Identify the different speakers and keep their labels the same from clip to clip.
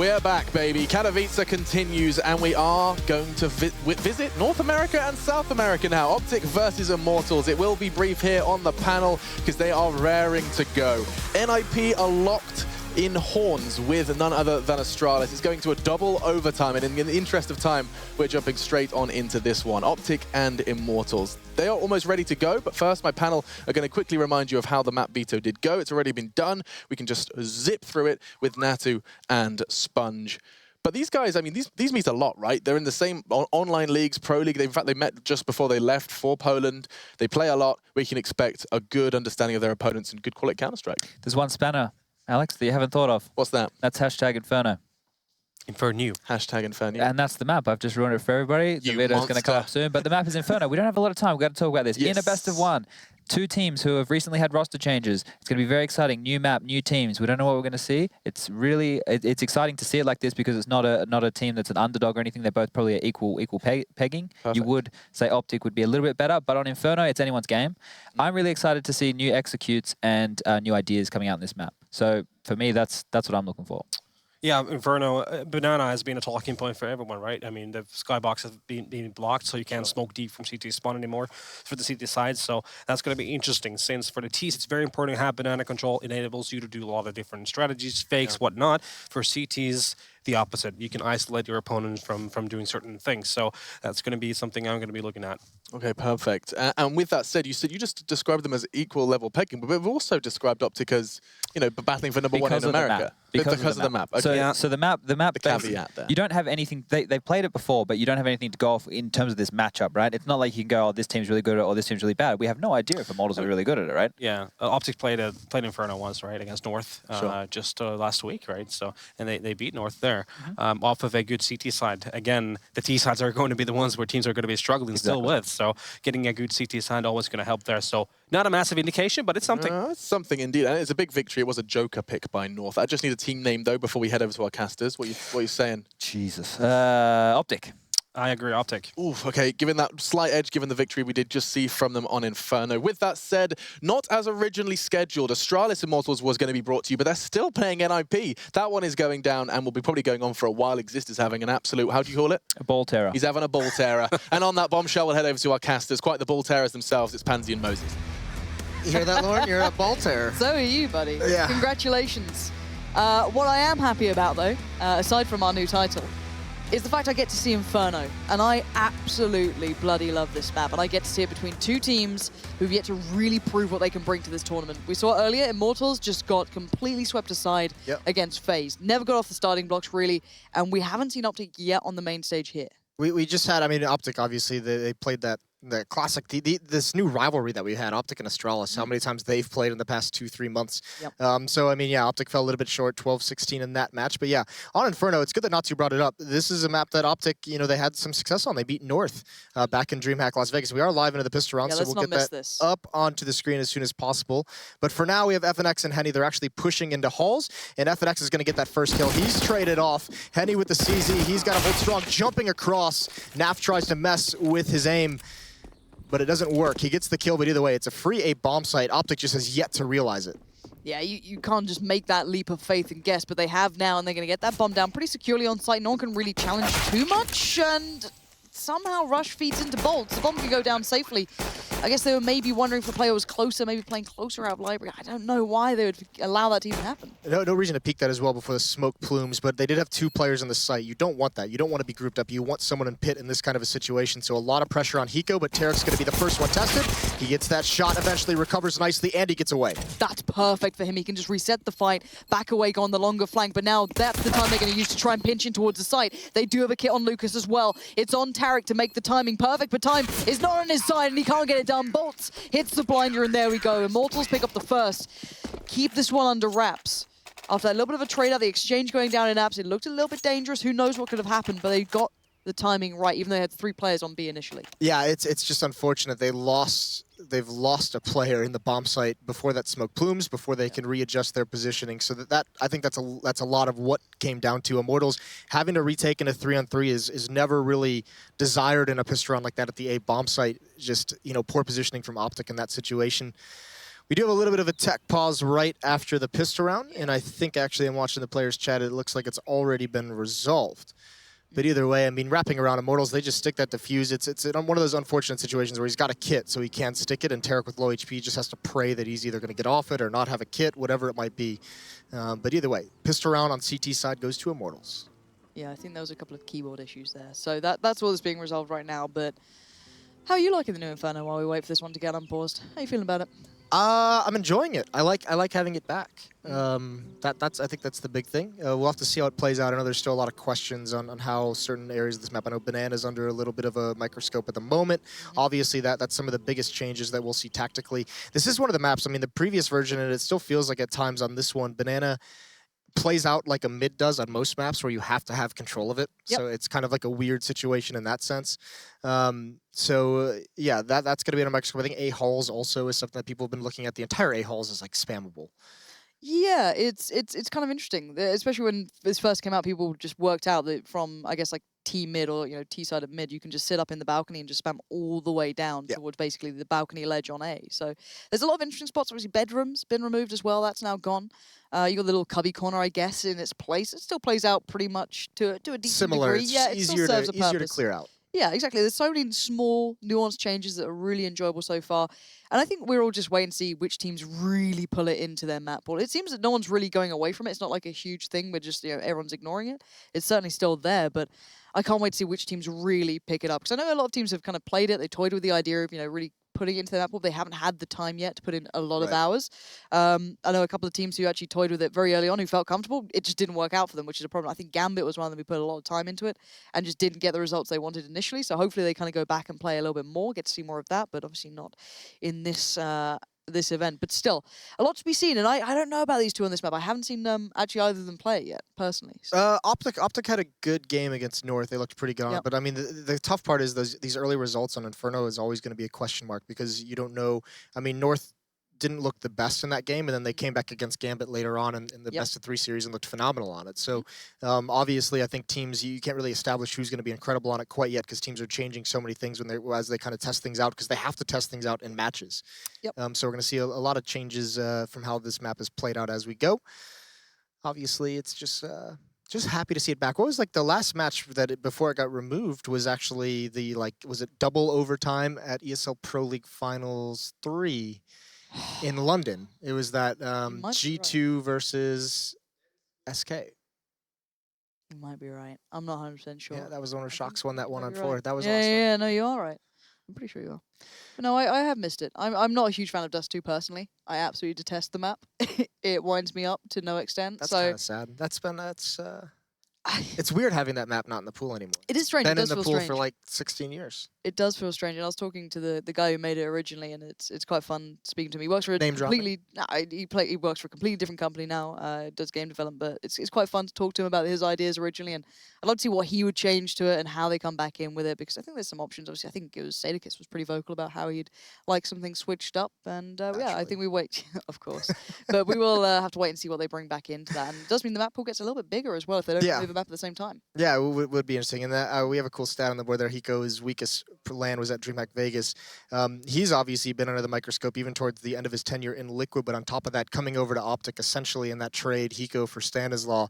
Speaker 1: We're back, baby. Katowice continues, and we are going to visit North America and South America now. OpTic versus Immortals. It will be brief here on the panel because they are raring to go. NIP are locked in horns with none other than Astralis. It's going to a double overtime, and in the interest of time, we're jumping straight on into this one. OpTic and Immortals. They are almost ready to go, but first my panel are going to quickly remind you of how the map veto did go. It's already been done. We can just zip through it with Natu and Sponge. But these guys, I mean, these meet a lot, right? They're in the same online leagues, pro league. In fact, they met just before they left for Poland. They play a lot. We can expect a good understanding of their opponents and good quality Counter-Strike.
Speaker 2: There's one spanner, Alex, that you haven't thought of.
Speaker 1: What's that?
Speaker 2: That's hashtag Inferno.
Speaker 3: Inferno.
Speaker 1: Hashtag Inferno.
Speaker 2: And that's the map. I've just ruined it for everybody. The video is going to come up soon, but the map is Inferno. We don't have a lot of time. We've got to talk about this.
Speaker 1: Yes.
Speaker 2: In a best of one, 2 teams who have recently had roster changes. It's going to be very exciting. New map, new teams. We don't know what we're going to see. It's really, it's exciting to see it like this because it's not a team that's an underdog or anything. They're both probably at equal pegging.
Speaker 1: Perfect.
Speaker 2: You would say OpTic would be a little bit better, but on Inferno, it's anyone's game. I'm really excited to see new executes and new ideas coming out in this map. So for me, that's what I'm looking for.
Speaker 3: Yeah, Inferno, Banana has been a talking point for everyone, right? I mean, the skybox has been blocked, so you can't smoke deep from CT spawn anymore for the CT side. So that's going to be interesting, since for the Ts, it's very important to have Banana control. It enables you to do a lot of different strategies, fakes, whatnot. For CTs, the opposite. You can isolate your opponent from doing certain things. So that's going to be something I'm going to be looking at.
Speaker 1: Okay, perfect. And with that said, you just described them as equal level pegging, but we've also described OpTic as, you know, battling for number one in America.
Speaker 2: Because of the map. Okay. So the map,
Speaker 1: the caveat there.
Speaker 2: You don't have anything. They've played it before, but you don't have anything to go off in terms of this matchup, right? It's not like you can go, oh, this team's really good at it, or this team's really bad. We have no idea if Immortals are really good at it, right?
Speaker 3: Yeah, OpTic played Inferno once, right, against North just last week, right? So and they beat North there off of a good CT side. Again, the T sides are going to be the ones where teams are going to be struggling still with. So getting a good CT side always going to help there. So not a massive indication, but it's something.
Speaker 1: It's something indeed, and it's a big victory. It was a joker pick by North. I just need a team name though before we head over to our casters. What are you saying?
Speaker 2: Jesus. OpTic.
Speaker 3: I agree, OpTic.
Speaker 1: Oof, okay, given that slight edge, given the victory we did just see from them on Inferno. With that said, not as originally scheduled, Astralis Immortals was going to be brought to you, but they're still playing NIP. That one is going down and will be probably going on for a while. Exist is having an absolute, how do you call it?
Speaker 2: A ball terror.
Speaker 1: He's having a ball terror. And on that bombshell, we'll head over to our casters. Quite the ball terrors themselves. It's Pansy and Moses.
Speaker 4: You hear that, Lauren? You're a ball terror.
Speaker 5: So are you, buddy.
Speaker 4: Yeah.
Speaker 5: Congratulations. What I am happy about, though, aside from our new title, is the fact I get to see Inferno. And I absolutely bloody love this map. And I get to see it between 2 teams who've yet to really prove what they can bring to this tournament. We saw earlier, Immortals just got completely swept aside against FaZe. Never got off the starting blocks, really. And we haven't seen OpTic yet on the main stage here.
Speaker 4: We just had, I mean, OpTic, obviously, they played that classic, this new rivalry that we had, OpTic and Astralis, how many times they've played in the past 2-3 months. So, I mean, yeah, OpTic fell a little bit short, 12-16 in that match. But yeah, on Inferno, it's good that Natu brought it up. This is a map that OpTic, you know, they had some success on. They beat North back in DreamHack Las Vegas. We are live into the pistol round, so we'll get that up onto the screen as soon as possible. But for now, we have FNX and Henny. They're actually pushing into halls, and FNX is going to get that first kill. He's traded off. Henny with the CZ. He's got to hold strong, jumping across. Naf tries to mess with his aim, but it doesn't work. He gets the kill, but either way, it's a free A bomb site. OpTic just has yet to realize it.
Speaker 5: Yeah, you can't just make that leap of faith and guess, but they have now, and they're going to get that bomb down pretty securely on site. No one can really challenge too much, and somehow Rush feeds into bolts. The bomb can go down safely. I guess they were maybe wondering if the player was closer, maybe playing closer out of library. I don't know why they would allow that to even happen.
Speaker 4: No reason to peek that as well before the smoke plumes, but they did have 2 players on the site. You don't want that. You don't want to be grouped up. You want someone in pit in this kind of a situation. So a lot of pressure on Hiko, but Tarek's going to be the first one tested. He gets that shot, eventually recovers nicely, and he gets away.
Speaker 5: That's perfect for him. He can just reset the fight, back away, go on the longer flank, but now that's the time they're going to use to try and pinch in towards the site. They do have a kit on Lucas as well. It's on Tarek to make the timing perfect, but time is not on his side, and he can't get it done. Bolts hits the blinder, and there we go. Immortals pick up the first. Keep this one under wraps. After that little bit of a trade-out, the exchange going down in apps, it looked a little bit dangerous. Who knows what could have happened, but they got the timing right, even though they had 3 players on B initially. Yeah,
Speaker 4: it's just unfortunate. They've lost a player in the bomb site before that smoke plumes, before they can readjust their positioning. So that I think that's a lot of what came down to Immortals having to retake in a 3-on-3 is never really desired in a pistol round like that at the A bomb site. Just, you know, poor positioning from OpTic in that situation. We do have a little bit of a tech pause right after the pistol round, and I think actually I'm watching the players chat, it looks like it's already been resolved. But either way, I mean, wrapping around Immortals, they just stick that defuse. It's one of those unfortunate situations where he's got a kit, so he can't stick it, and Tarek with low HP just has to pray that he's either going to get off it or not have a kit, whatever it might be. But either way, pistol round on CT side goes to Immortals.
Speaker 5: Yeah, I think there was a couple of keyboard issues there. So that's all that's being resolved right now, but how are you liking the new Inferno while we wait for this one to get unpaused? How are you feeling about it?
Speaker 4: I'm enjoying it. I like having it back. I think that's the big thing. We'll have to see how it plays out. I know there's still a lot of questions on how certain areas of this map. I know Banana's under a little bit of a microscope at the moment. Obviously, that's some of the biggest changes that we'll see tactically. This is one of the maps. I mean, the previous version, and it still feels like at times on this one, Banana plays out like a mid does on most maps where you have to have control of it.
Speaker 5: Yep.
Speaker 4: So it's kind of like a weird situation in that sense. Yeah, that's going to be in a microscope. I think A-Halls also is something that people have been looking at. The entire A-Halls is like spammable.
Speaker 5: Yeah, it's kind of interesting, especially when this first came out. People just worked out that from, I guess, like T mid or T side of mid, you can just sit up in the balcony and just spam all the way down towards basically the balcony ledge on A. So there's a lot of interesting spots. Obviously, bedrooms been removed as well. That's now gone. You got the little cubby corner, I guess, in its place. It still plays out pretty much to a decent
Speaker 4: Similar.
Speaker 5: degree.
Speaker 4: It's
Speaker 5: Yeah, it
Speaker 4: easier
Speaker 5: still serves a
Speaker 4: to
Speaker 5: purpose.
Speaker 4: clear out.
Speaker 5: Yeah, exactly. There's so many small, nuanced changes that are really enjoyable so far. And I think we're all just waiting to see which teams really pull it into their map pool. It seems that no one's really going away from it. It's not like a huge thing where just, everyone's ignoring it. It's certainly still there, but I can't wait to see which teams really pick it up. Because I know a lot of teams have kind of played it. They toyed with the idea of, really putting it into their map pool. They haven't had the time yet to put in a lot of hours. I know a couple of teams who actually toyed with it very early on who felt comfortable. It just didn't work out for them, which is a problem. I think Gambit was one of them who put a lot of time into it and just didn't get the results they wanted initially. So hopefully they kind of go back and play a little bit more, get to see more of that, but obviously not in this this event. But still, a lot to be seen. And I don't know about these two on this map. I haven't seen actually either of them play it yet, personally. So.
Speaker 4: OpTic had a good game against North. They looked pretty good on it. But I mean, the tough part is these early results on Inferno is always going to be a question mark because you don't know. I mean, North didn't look the best in that game, and then they came back against Gambit later on in the best of 3 series and looked phenomenal on it. So obviously, I think teams, you can't really establish who's going to be incredible on it quite yet because teams are changing so many things as they kind of test things out because they have to test things out in matches. So we're going to see a lot of changes from how this map is played out as we go. Obviously, it's just happy to see it back. What was like the last match before it got removed was actually was it double overtime at ESL Pro League Finals 3 in London. It was that G2 versus SK.
Speaker 5: You might be right. I'm not 100% sure.
Speaker 4: Yeah, that was the one where Shocks won that 1-on-4.
Speaker 5: Right.
Speaker 4: That was awesome.
Speaker 5: Yeah, no, you are right. I'm pretty sure you are. But no, I have missed it. I'm not a huge fan of Dust 2 personally. I absolutely detest the map. It winds me up to no extent.
Speaker 4: That's kind of sad. It's weird having that map not in the pool anymore.
Speaker 5: It is strange.
Speaker 4: Been
Speaker 5: it does
Speaker 4: in the
Speaker 5: feel
Speaker 4: pool
Speaker 5: strange.
Speaker 4: for like 16 years.
Speaker 5: It does feel strange. And I was talking to the guy who made it originally, and it's quite fun speaking to him. He works for he works for a completely different company now. Does game development, but it's quite fun to talk to him about his ideas originally, and I'd love to see what he would change to it and how they come back in with it because I think there's some options. Obviously, I think it was Sadakis was pretty vocal about how he'd like something switched up, and yeah, I think we wait, of course, but we will have to wait and see what they bring back into that. And it does mean the map pool gets a little bit bigger as well if they don't move the map at the same time.
Speaker 4: Yeah, it would be interesting. And that, we have a cool stat on the board there. Hiko's weakest land was at DreamHack Vegas. He's obviously been under the microscope even towards the end of his tenure in Liquid, but on top of that, coming over to OpTic essentially in that trade, Hiko for Stanislaw,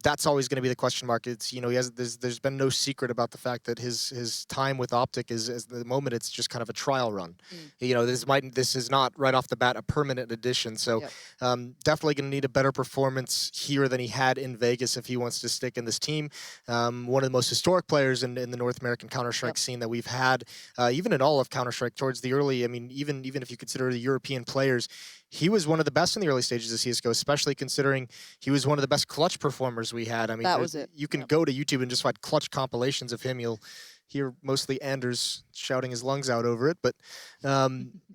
Speaker 4: that's always going to be the question mark. It's, there's been no secret about the fact that his time with OpTic is, at the moment, it's just kind of a trial run. This is not right off the bat a permanent addition. So definitely going to need a better performance here than he had in Vegas if he wants to stick in this team. One of the most historic players in the North American Counter-Strike scene that we've had, even in all of Counter-Strike towards the early, I mean, even if you consider the European players, he was one of the best in the early stages of CSGO, especially considering he was one of the best clutch performers we had. I mean,
Speaker 5: that was it.
Speaker 4: You can go to YouTube and just find clutch compilations of him. You'll hear mostly Anders shouting his lungs out over it, but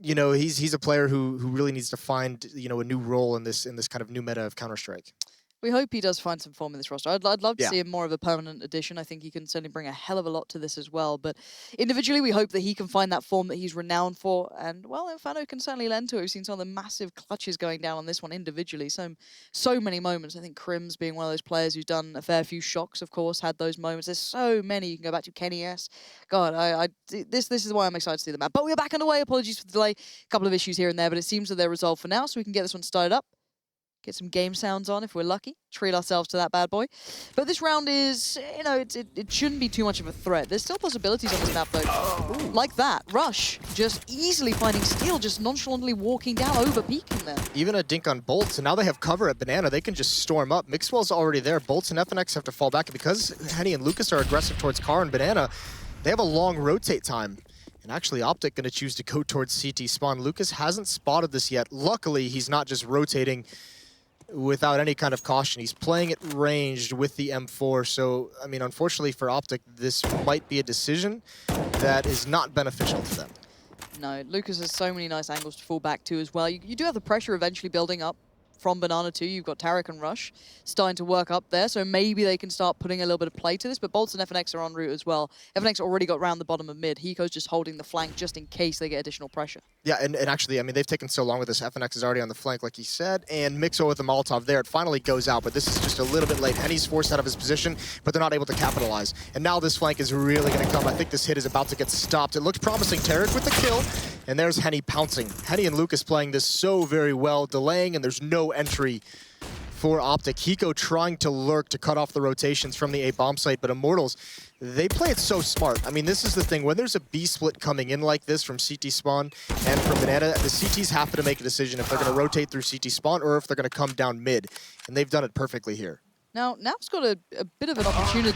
Speaker 4: he's a player who really needs to find a new role in this kind of new meta of Counter-Strike.
Speaker 5: We hope he does find some form in this roster. I'd love to
Speaker 4: Yeah.
Speaker 5: see him more of a permanent addition. I think he can certainly bring a hell of a lot to this as well. But individually, we hope that he can find that form that he's renowned for. And, well, Inferno can certainly lend to it. We've seen some of the massive clutches going down on this one individually. So many moments. I think Crim's being one of those players who's done a fair few shocks, of course, had those moments. There's so many. You can go back to Kenny S. God, this is why I'm excited to see the map. But we're back underway. Apologies for the delay. A couple of issues here and there, but it seems that they're resolved for now, so we can get this one started up. Get some game sounds on if we're lucky. Treat ourselves to that bad boy. But this round is, you know, it shouldn't be too much of a threat. There's still possibilities on this map, though. Ooh. Like that. Rush just easily finding Steel, just nonchalantly walking down, over peeking there.
Speaker 4: Even a dink on Bolts, and now they have cover at Banana. They can just storm up. Mixwell's already there. Bolts and FNX have to fall back. And because Henny and Lucas are aggressive towards Car and Banana, they have a long rotate time. And actually, OpTic going to choose to go towards CT spawn. Lucas hasn't spotted this yet. Luckily, he's not just rotating without any kind of caution. He's playing it ranged with the M4. So, I mean, unfortunately for OpTic, this might be a decision that is not beneficial to them.
Speaker 5: No, Lucas has so many nice angles to fall back to as well. You do have the pressure eventually building up from Banana too. You've got Tarek and Rush starting to work up there, so maybe they can start putting a little bit of play to this, but Bolts and FNX are en route as well. FNX already got round the bottom of mid. Hiko's just holding the flank just in case they get additional pressure.
Speaker 4: Yeah, and actually, I mean, they've taken so long with this. FNX is already on the flank, like he said, and Mixo with the Molotov there. It finally goes out, but this is just a little bit late. Henny's forced out of his position, but they're not able to capitalize. And now this flank is really going to come. I think this hit is about to get stopped. It looks promising. Tarek with the kill, and there's Henny pouncing. Henny and Lucas playing this so very well, delaying, and there's no entry for OpTic. Hiko trying to lurk to cut off the rotations from the A bomb site, but Immortals, they play it so smart. I mean, this is the thing. When there's a B split coming in like this from CT spawn and from Banana, the CTs have to make a decision if they're going to rotate through CT spawn or if they're going to come down mid, and they've done it perfectly here.
Speaker 5: Now, Nap's got a bit of an opportunity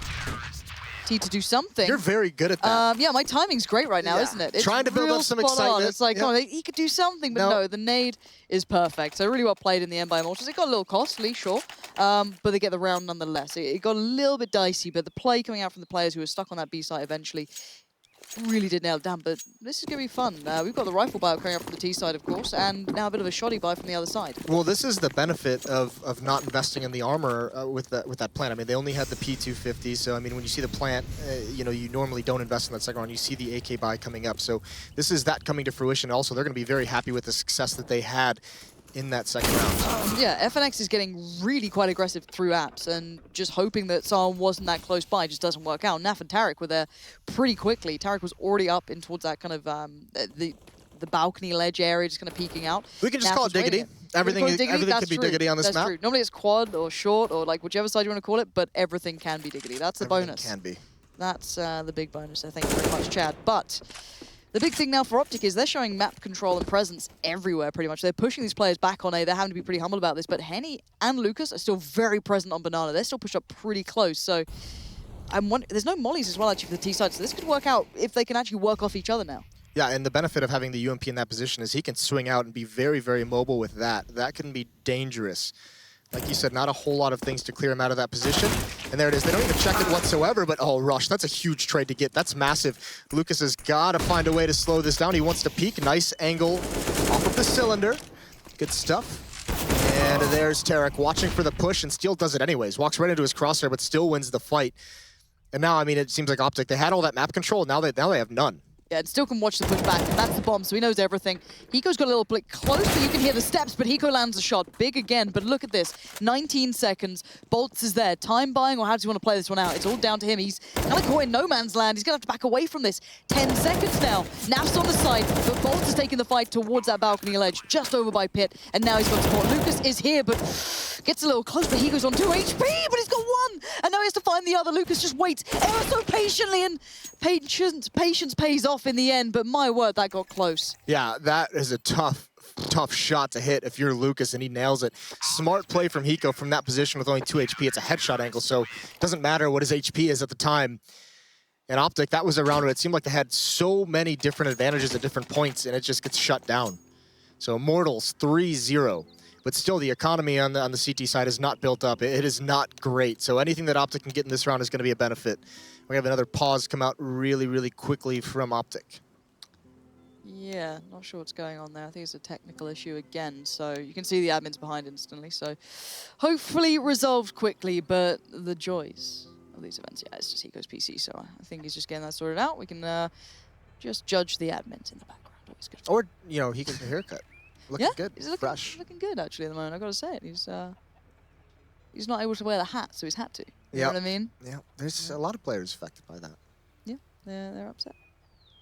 Speaker 5: to do something.
Speaker 4: You're very good at that.
Speaker 5: Yeah, my timing's great right now, isn't it? It's
Speaker 4: trying to build up some excitement.
Speaker 5: It's like, oh, he could do something, but no, the nade is perfect. So really well played in the end by Immortals. It got a little costly, sure, but they get the round nonetheless. It got a little bit dicey, but the play coming out from the players who were stuck on that B site eventually really did nail it down. But this is going to be fun. We've got the rifle buy coming up from the T side, of course, and now a bit of a shoddy buy from the other side. Well,
Speaker 4: this is the benefit of not investing in the armor with that plant. I mean, they only had the P250, so I mean, when you see the plant, you know, you normally don't invest in that second round. You see the AK buy coming up, so this is that coming to fruition. Also, they're going to be very happy with the success that they had in that second round.
Speaker 5: Yeah, FNX is getting really quite aggressive through apps and just hoping that someone wasn't that close by. It just doesn't work out. Naf and Tarek were there pretty quickly. Tarek was already up in towards that kind of the balcony ledge area, just kind of peeking out.
Speaker 4: We can just call it diggity. Everything could be diggity on this map.
Speaker 5: True. Normally it's quad or short or like whichever side you want to call it, but everything can be diggity. That's the bonus.
Speaker 4: Can be.
Speaker 5: That's the big bonus. So thank you very much, Chad. But the big thing now for OpTic is they're showing map control and presence everywhere, pretty much. They're pushing these players back on A. They're having to be pretty humble about this. But Henny and Lucas are still very present on Banana. They're still pushed up pretty close. So there's no mollies as well, actually, for the T side. So this could work out if they can actually work off each other now.
Speaker 4: Yeah, and the benefit of having the UMP in that position is he can swing out and be very, very mobile with that. That can be dangerous. Like you said, not a whole lot of things to clear him out of that position. And there it is. They don't even check it whatsoever, but oh, Rush, that's a huge trade to get. That's massive. Lucas has got to find a way to slow this down. He wants to peek. Nice angle off of the cylinder. Good stuff. And there's Tarek watching for the push, and Steel does it anyways. Walks right into his crosshair, but still wins the fight. And now, I mean, it seems like OpTic, they had all that map control. Now they have none.
Speaker 5: Yeah, and still can watch the pushback, and that's the bomb, so he knows everything. Hiko's got a little bit close, but you can hear the steps, but Hiko lands a shot. Big again, but look at this. 19 seconds. Bolts is there. Time buying, or how does he want to play this one out? It's all down to him. He's kind of caught in no man's land. He's going to have to back away from this. 10 seconds now. Naf's on the side, but Bolts is taking the fight towards that balcony ledge, just over by Pit, and now he's got support. Lucas is here, but gets a little close, but Hiko's on 2 HP, but he's got 1, and now he has to find the other. Lucas just waits ever so patiently, and patience pays off in the end, but my word, that got close.
Speaker 4: Yeah, that is a tough shot to hit if you're Lucas, and he nails it. Smart play from Hiko from that position with only 2 HP. It's a headshot angle, so it doesn't matter what his HP is at the time. And OpTic, that was a round where it seemed like they had so many different advantages at different points, and it just gets shut down. So Immortals 3-0. But still, the economy on the CT side is not built up. It is not great. So anything that OpTic can get in this round is going to be a benefit. We have another pause come out really, really quickly from OpTic.
Speaker 5: Yeah, not sure what's going on there. I think it's a technical issue again. So you can see the admin's behind instantly. So hopefully resolved quickly, but the joys of these events, yeah, it's just Hiko's PC. So I think he's just getting that sorted out. We can just judge the admins in the background. Always good.
Speaker 4: Or, you know, he gets a haircut. Looking good,
Speaker 5: he's looking,
Speaker 4: fresh.
Speaker 5: looking good actually at the moment. I gotta say it. He's not able to wear the hat, so he's had to. You know what I mean?
Speaker 4: Yeah, there's a lot of players affected by that.
Speaker 5: Yeah, they're upset.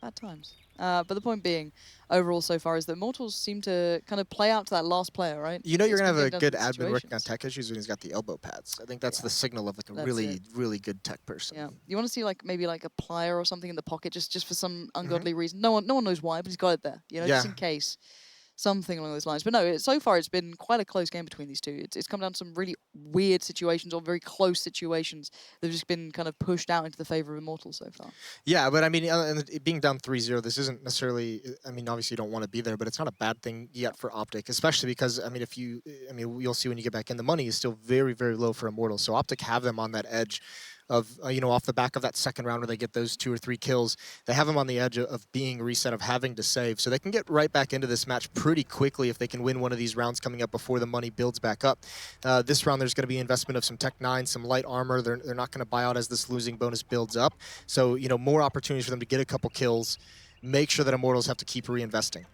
Speaker 5: Bad times. But the point being, overall so far, is that Immortals seem to kind of play out to that last player, right?
Speaker 4: You know you're
Speaker 5: It's
Speaker 4: going to have a good
Speaker 5: situations.
Speaker 4: admin working on tech issues when he's got the elbow pads. I think that's the signal of like a
Speaker 5: That's
Speaker 4: really,
Speaker 5: it.
Speaker 4: really good tech person.
Speaker 5: Yeah, you want to see like maybe like a plier or something in the pocket, just for some ungodly reason. No one knows why, but he's got it there. You know, just in case. Something along those lines. But no, so far it's been quite a close game between these two. It's come down to some really weird situations or very close situations that have just been kind of pushed out into the favor of Immortals so far.
Speaker 4: Yeah, but I mean, it being down 3-0, this isn't necessarily, I mean, obviously you don't want to be there, but it's not a bad thing yet for OpTic, especially because, I mean, you'll see when you get back in, the money is still very, very low for Immortals. So OpTic have them on that edge of, off the back of that second round where they get those 2 or 3 kills, they have them on the edge of being reset, of having to save. So they can get right back into this match pretty quickly if they can win one of these rounds coming up before the money builds back up. This round, there's going to be investment of some Tech 9, some light armor. They're not going to buy out as this losing bonus builds up. So, more opportunities for them to get a couple kills, make sure that Immortals have to keep reinvesting.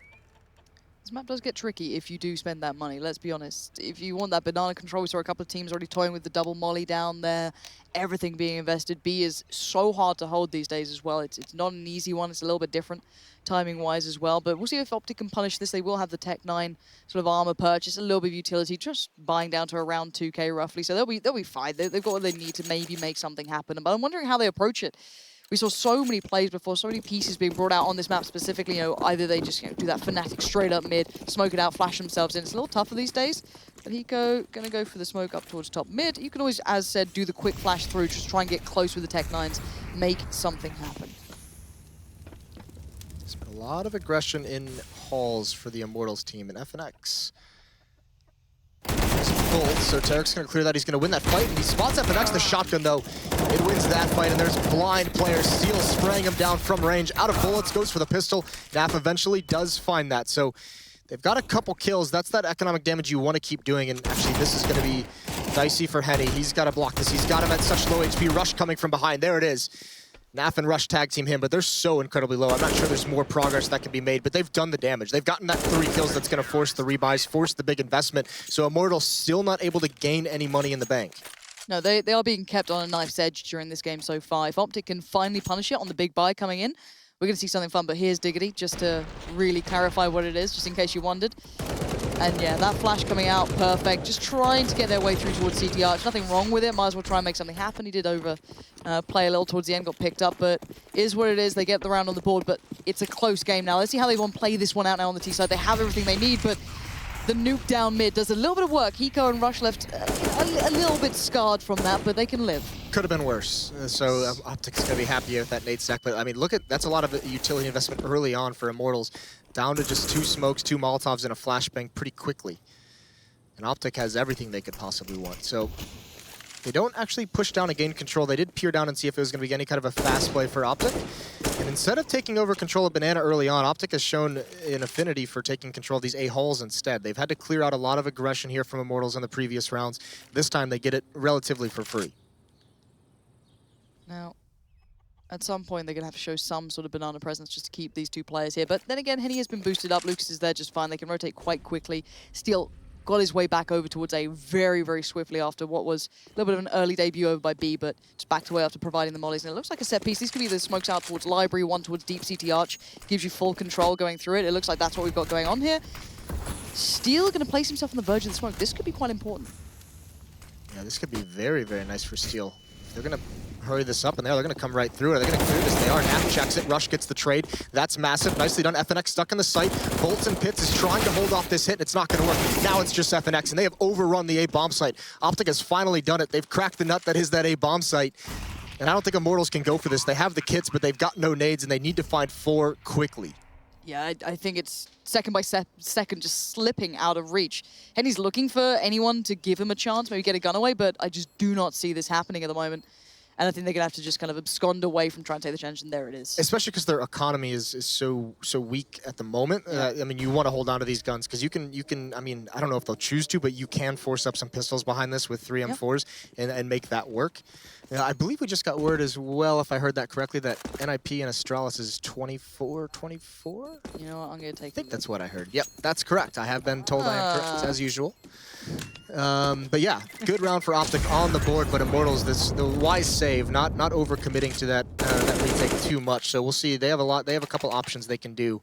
Speaker 5: This map does get tricky if you do spend that money, let's be honest. If you want that banana control, we saw a couple of teams already toying with the double molly down there, everything being invested. B is so hard to hold these days as well. It's not an easy one, it's a little bit different timing-wise as well. But we'll see if OpTic can punish this. They will have the Tech 9 sort of armor purchase, a little bit of utility, just buying down to around 2k roughly. So they'll be fine. They've got what they need to maybe make something happen. But I'm wondering how they approach it. We saw so many plays before, so many pieces being brought out on this map specifically. Either they just do that Fnatic straight up mid, smoke it out, flash themselves in. It's a little tougher these days. But Hiko gonna go for the smoke up towards top mid. You can always, as said, do the quick flash through, just try and get close with the Tech 9s, make something happen.
Speaker 4: There's been a lot of aggression in halls for the Immortals team, and FNX. So Tarek's going to clear that. He's going to win that fight, and he spots FNX. The shotgun, though, it wins that fight, and there's blind players. Steel spraying him down from range. Out of bullets, goes for the pistol. Naf eventually does find that. So they've got a couple kills. That's that economic damage you want to keep doing, and actually this is going to be dicey for Henny. He's got to block this. He's got him at such low HP. Rush coming from behind. There it is. Naf and Rush tag team him, but they're so incredibly low. I'm not sure there's more progress that can be made, but they've done the damage. They've gotten that 3 kills that's going to force the rebuys, force the big investment. So Immortals still not able to gain any money in the bank.
Speaker 5: No, they are being kept on a knife's edge during this game so far. If OpTic can finally punish it on the big buy coming in, we're going to see something fun. But here's Diggity, just to really clarify what it is, just in case you wondered. And yeah, that flash coming out, perfect. Just trying to get their way through towards CT Arch. Nothing wrong with it. Might as well try and make something happen. He did play a little towards the end, got picked up, but is what it is. They get the round on the board, but it's a close game now. Let's see how they want to play this one out now on the T side. They have everything they need, but the nuke down mid does a little bit of work. Hiko and Rush left a little bit scarred from that, but they can live.
Speaker 4: Could have been worse. So OpTic's going to be happy with that nade stack, but I mean, that's a lot of utility investment early on for Immortals. Down to just 2 smokes, 2 Molotovs, and a flashbang pretty quickly. And OpTic has everything they could possibly want. So they don't actually push down and gain control. They did peer down and see if it was going to be any kind of a fast play for OpTic. And instead of taking over control of Banana early on, OpTic has shown an affinity for taking control of these A halls instead. They've had to clear out a lot of aggression here from Immortals in the previous rounds. This time they get it relatively for free.
Speaker 5: Now, at some point, they're going to have to show some sort of banana presence just to keep these 2 players here. But then again, Henny has been boosted up. Lucas is there just fine. They can rotate quite quickly. Steel got his way back over towards A very, very swiftly after what was a little bit of an early debut over by B, but just backed away after providing the mollies. And it looks like a set piece. These could be the smokes out towards Library, one towards Deep CT Arch. Gives you full control going through it. It looks like that's what we've got going on here. Steel going to place himself on the verge of the smoke. This could be quite important.
Speaker 4: Yeah, this could be very, very nice for Steel. They're going to hurry this up, and they're going to come right through it. They're going to clear this. They are. Nap checks it. Rush gets the trade. That's massive. Nicely done. FNX stuck in the site. Bolts and Pits is trying to hold off this hit, and it's not going to work. Now it's just FNX, and they have overrun the A bomb site. OpTic has finally done it. They've cracked the nut that is that A bomb site. And I don't think Immortals can go for this. They have the kits, but they've got no nades, and they need to find 4 quickly.
Speaker 5: Yeah, I think it's second by second just slipping out of reach. Henny's looking for anyone to give him a chance, maybe get a gun away, but I just do not see this happening at the moment. And I think they're going to have to just kind of abscond away from trying to take the challenge, and there it is.
Speaker 4: Especially because their economy is so weak at the moment.
Speaker 5: Yeah.
Speaker 4: I mean, you want to hold on to these guns because you can. I mean, I don't know if they'll choose to, but you can force up some pistols behind this with 3 M4s and make that work. I believe we just got word as well, if I heard that correctly, that NIP and Astralis is 24-24.
Speaker 5: You know what? I'm going to take.
Speaker 4: I think that's what I heard. Yep, that's correct. I have been told I am correct as usual. But yeah, good round for OpTic on the board, but Immortals, the wise save, not overcommitting to that retake too much. So we'll see. They have a couple options they can do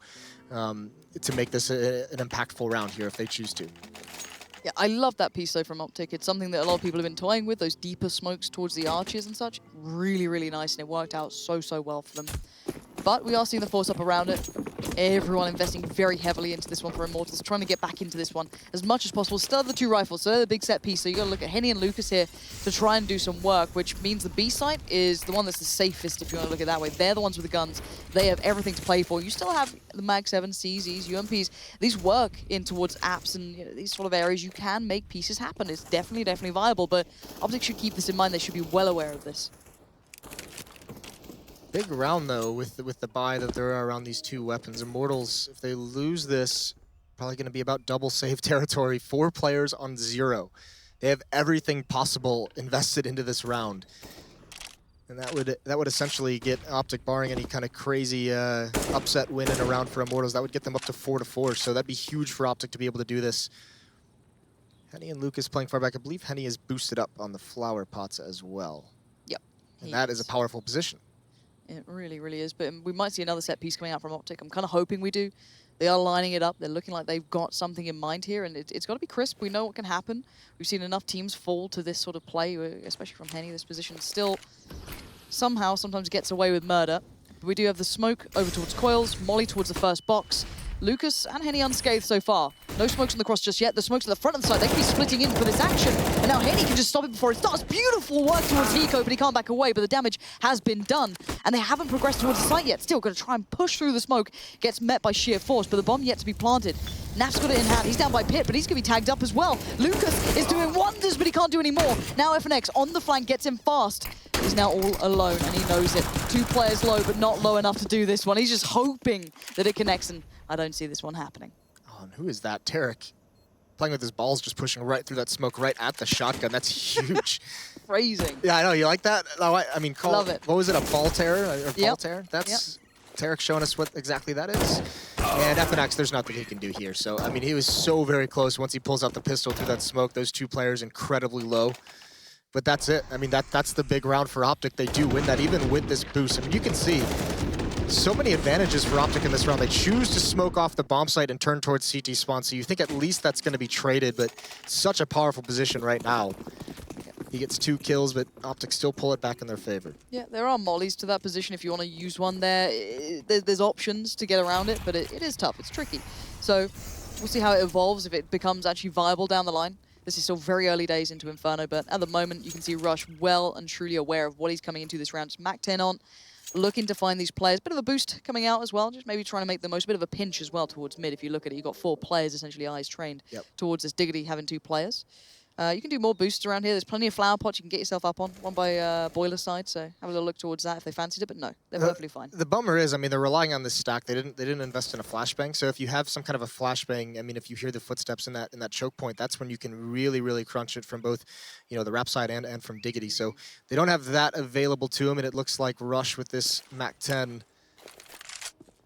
Speaker 4: to make this an impactful round here if they choose to.
Speaker 5: Yeah, I love that piece, though, from OpTic. It's something that a lot of people have been toying with, those deeper smokes towards the arches and such. Really, really nice, and it worked out so well for them. But we are seeing the force up around it. Everyone investing very heavily into this one for Immortals, trying to get back into this one as much as possible. Still have the 2 rifles, so they're the big set piece. So you got to look at Henny and Lucas here to try and do some work, which means the B site is the one that's the safest, if you want to look at it that way. They're the ones with the guns. They have everything to play for. You still have the Mag 7, CZs, UMPs. These work in towards apps and these sort of areas. You can make pieces happen. It's definitely viable, but OpTic should keep this in mind. They should be well aware of this.
Speaker 4: Big round, though, with the buy that there are around these 2 weapons. Immortals, if they lose this, probably going to be about double save territory. 4 players on 0. They have everything possible invested into this round. And that would essentially get OpTic, barring any kind of crazy upset win in a round for Immortals, that would get them up to 4-4. So that'd be huge for OpTic to be able to do this. Henny and Lucas playing far back. I believe Henny is boosted up on the flower pots as well.
Speaker 5: Yep.
Speaker 4: And that is a powerful position.
Speaker 5: It really is, but we might see another set piece coming out from OpTic. I'm kind of hoping we do. They are lining it up. They're looking like they've got something in mind here, and it's got to be crisp. We know what can happen. We've seen enough teams fall to this sort of play, especially from Henny. This position still somehow sometimes gets away with murder. But we do have the smoke over towards Coils, Molly towards the first box. Lucas and Henny unscathed so far. No smokes on the cross just yet. The smokes at the front of the side. They can be splitting in for this action. And now Henny can just stop it before it starts. Beautiful work towards Hiko, but he can't back away. But the damage has been done. And they haven't progressed towards the site yet. Still going to try and push through the smoke. Gets met by sheer force, but the bomb yet to be planted. Naf's got it in hand. He's down by Pit, but he's going to be tagged up as well. Lucas is doing wonders, but he can't do any more. Now FNX on the flank gets him fast. He's now all alone, and he knows it. 2 players low, but not low enough to do this one. He's just hoping that it connects, and I don't see this one happening.
Speaker 4: Oh, and who is that? Tarek. Playing with his balls, just pushing right through that smoke, right at the shotgun. That's huge.
Speaker 5: Phrasing.
Speaker 4: Yeah, I know. You like that? No, I mean,
Speaker 5: Love it.
Speaker 4: What was it? A ball tear? Or ball tear? That's Tarek showing us what exactly that is. And FNX, there's nothing he can do here. So, I mean, he was so very close once he pulls out the pistol through that smoke. Those 2 players incredibly low. But that's it. I mean, that's the big round for OpTic. They do win that, even with this boost. I mean, you can see so many advantages for OpTic in this round. They choose to smoke off the bomb site and turn towards CT spawn, so you think at least that's going to be traded, but such a powerful position right now. He gets 2 kills, but OpTic still pull it back in their favor.
Speaker 5: Yeah, there are mollies to that position if you want to use one there. There's options to get around it, but it is tough. It's tricky. So we'll see how it evolves, if it becomes actually viable down the line. This is still very early days into Inferno, but at the moment you can see Rush well and truly aware of what he's coming into this round. It's Mac 10 on, looking to find these players. Bit of a boost coming out as well, just maybe trying to make the most. Bit of a pinch as well towards mid. If you look at it, you've got 4 players essentially eyes trained towards this. Diggity having 2 players. You can do more boosts around here. There's plenty of flower pots you can get yourself up on. One by Boiler side, so have a little look towards that if they fancied it. But no, they're perfectly fine.
Speaker 4: The bummer is, I mean, they're relying on this stack. They didn't invest in a flashbang. So if you have some kind of a flashbang, I mean, if you hear the footsteps in that choke point, that's when you can really crunch it from both, you know, the rap side and from Diggity. So they don't have that available to them, and it looks like Rush with this Mac 10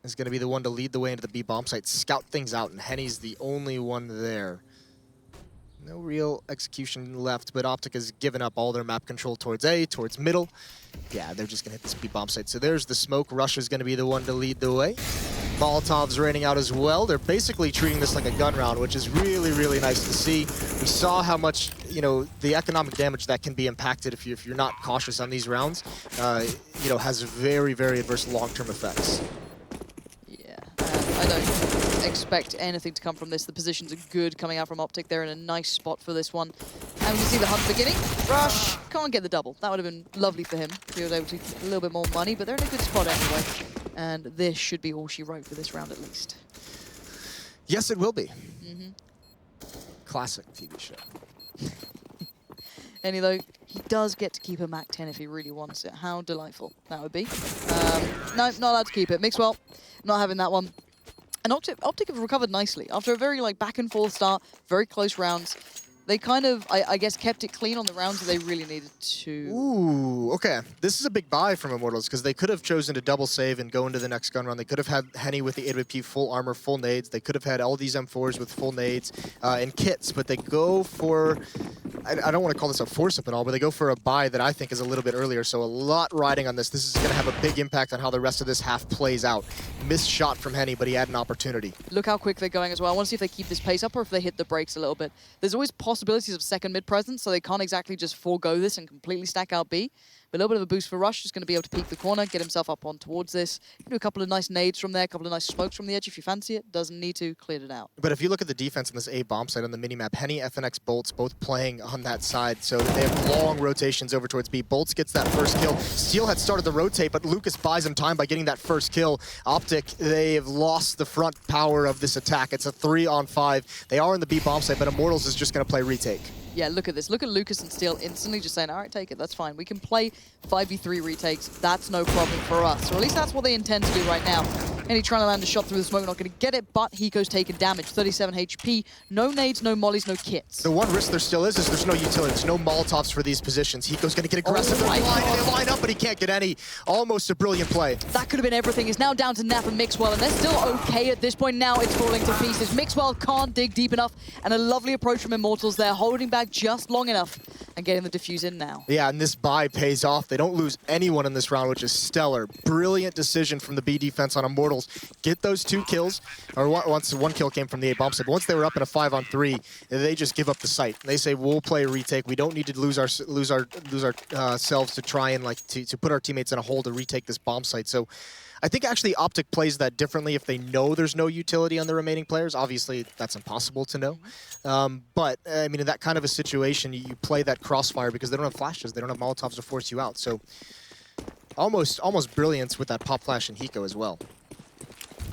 Speaker 4: is going to be the one to lead the way into the B bomb site, scout things out, and Henny's the only one there. No real execution left, but OpTic has given up all their map control towards A, towards middle. Yeah, they're just going to hit this B bomb site. So there's the smoke. Rush is going to be the one to lead the way. Molotov's raining out as well. They're basically treating this like a gun round, which is really nice to see. We saw how much, you know, the economic damage that can be impacted if you're not cautious on these rounds, you know, has very adverse long-term effects.
Speaker 5: Yeah, I don't expect anything to come from this. The positions are good coming out from OpTic. They're in a nice spot for this one. And we can see the hunt beginning. Rush can't get the double. That would have been lovely for him if he was able to get a little bit more money, but they're in a good spot anyway. And this should be all she wrote for this round at least.
Speaker 4: Yes, it will be. Classic TV show.
Speaker 5: Any though, He does get to keep a Mac 10 if he really wants it. How delightful that would be. No, not allowed to keep it. Mixwell, not having that one. And OpTic have recovered nicely. After a very back and forth start, very close rounds, they kind of, I guess, kept it clean on the rounds that they really needed to.
Speaker 4: Ooh, okay. This is a big buy from Immortals because they could have chosen to double save and go into the next gun run. They could have had Henny with the AWP full armor, full nades. They could have had all these M4s with full nades and kits, but they go for, I don't want to call this a force-up and all, but they go for a buy that I think is a little bit earlier. So a lot riding on this. This is going to have a big impact on how the rest of this half plays out. Missed shot from Henny, but he had an opportunity.
Speaker 5: Look how quick they're going as well. I want to see if they keep this pace up or if they hit the brakes a little bit. There's always possibilities of second mid presence, so they can't exactly just forego this and completely stack out B. But a little bit of a boost for Rush. Just going to be able to peek the corner, get himself up on towards this. Do a couple of nice nades from there, a couple of nice smokes from the edge if you fancy it. Doesn't need to, cleared it out.
Speaker 4: But if you look at the defense on this A bomb side on the minimap, Henny, FNX, Bolts both playing on that side, so they have long rotations over towards B. Bolts gets that first kill. Steel had started the rotate, but Lucas buys him time by getting that first kill. OpTic, they have lost the front power of this attack. It's a 3-on-5. They are in the B bomb site, but Immortals is just going to play retake.
Speaker 5: Yeah, look at this. Look at Lucas and Steel instantly just saying, all right, take it, that's fine. We can play 5v3 retakes. That's no problem for us. Or at least that's what they intend to do right now. And he's trying to land a shot through the smoke, not going to get it, but Hiko's taking damage. 37 HP, no nades, no mollies, no kits.
Speaker 4: The one risk there still is there's no utility. There's no Molotovs for these positions. Hiko's going to get aggressive.
Speaker 5: Oh,
Speaker 4: they line up, but he can't get any. Almost a brilliant play.
Speaker 5: That could have been everything. It's now down to Nap and Mixwell, and they're still okay at this point. Now it's falling to pieces. Mixwell can't dig deep enough, and a lovely approach from Immortals there, holding back just long enough and getting the defuse in now.
Speaker 4: Yeah, and this buy pays off. They don't lose anyone in this round, which is stellar. Brilliant decision from the B defense on Immortals. Get those 2 kills, or once 1 kill came from the A bomb side. But once they were up in a 5-on-3, they just give up the site. They say, we'll play a retake. We don't need to lose ourselves to try and to put our teammates in a hole to retake this bomb site. So I think actually OpTic plays that differently if they know there's no utility on the remaining players. Obviously, that's impossible to know. But, I mean, in that kind of a situation, you play that crossfire because they don't have flashes. They don't have Molotovs to force you out. So almost brilliance with that pop flash and Hiko as well.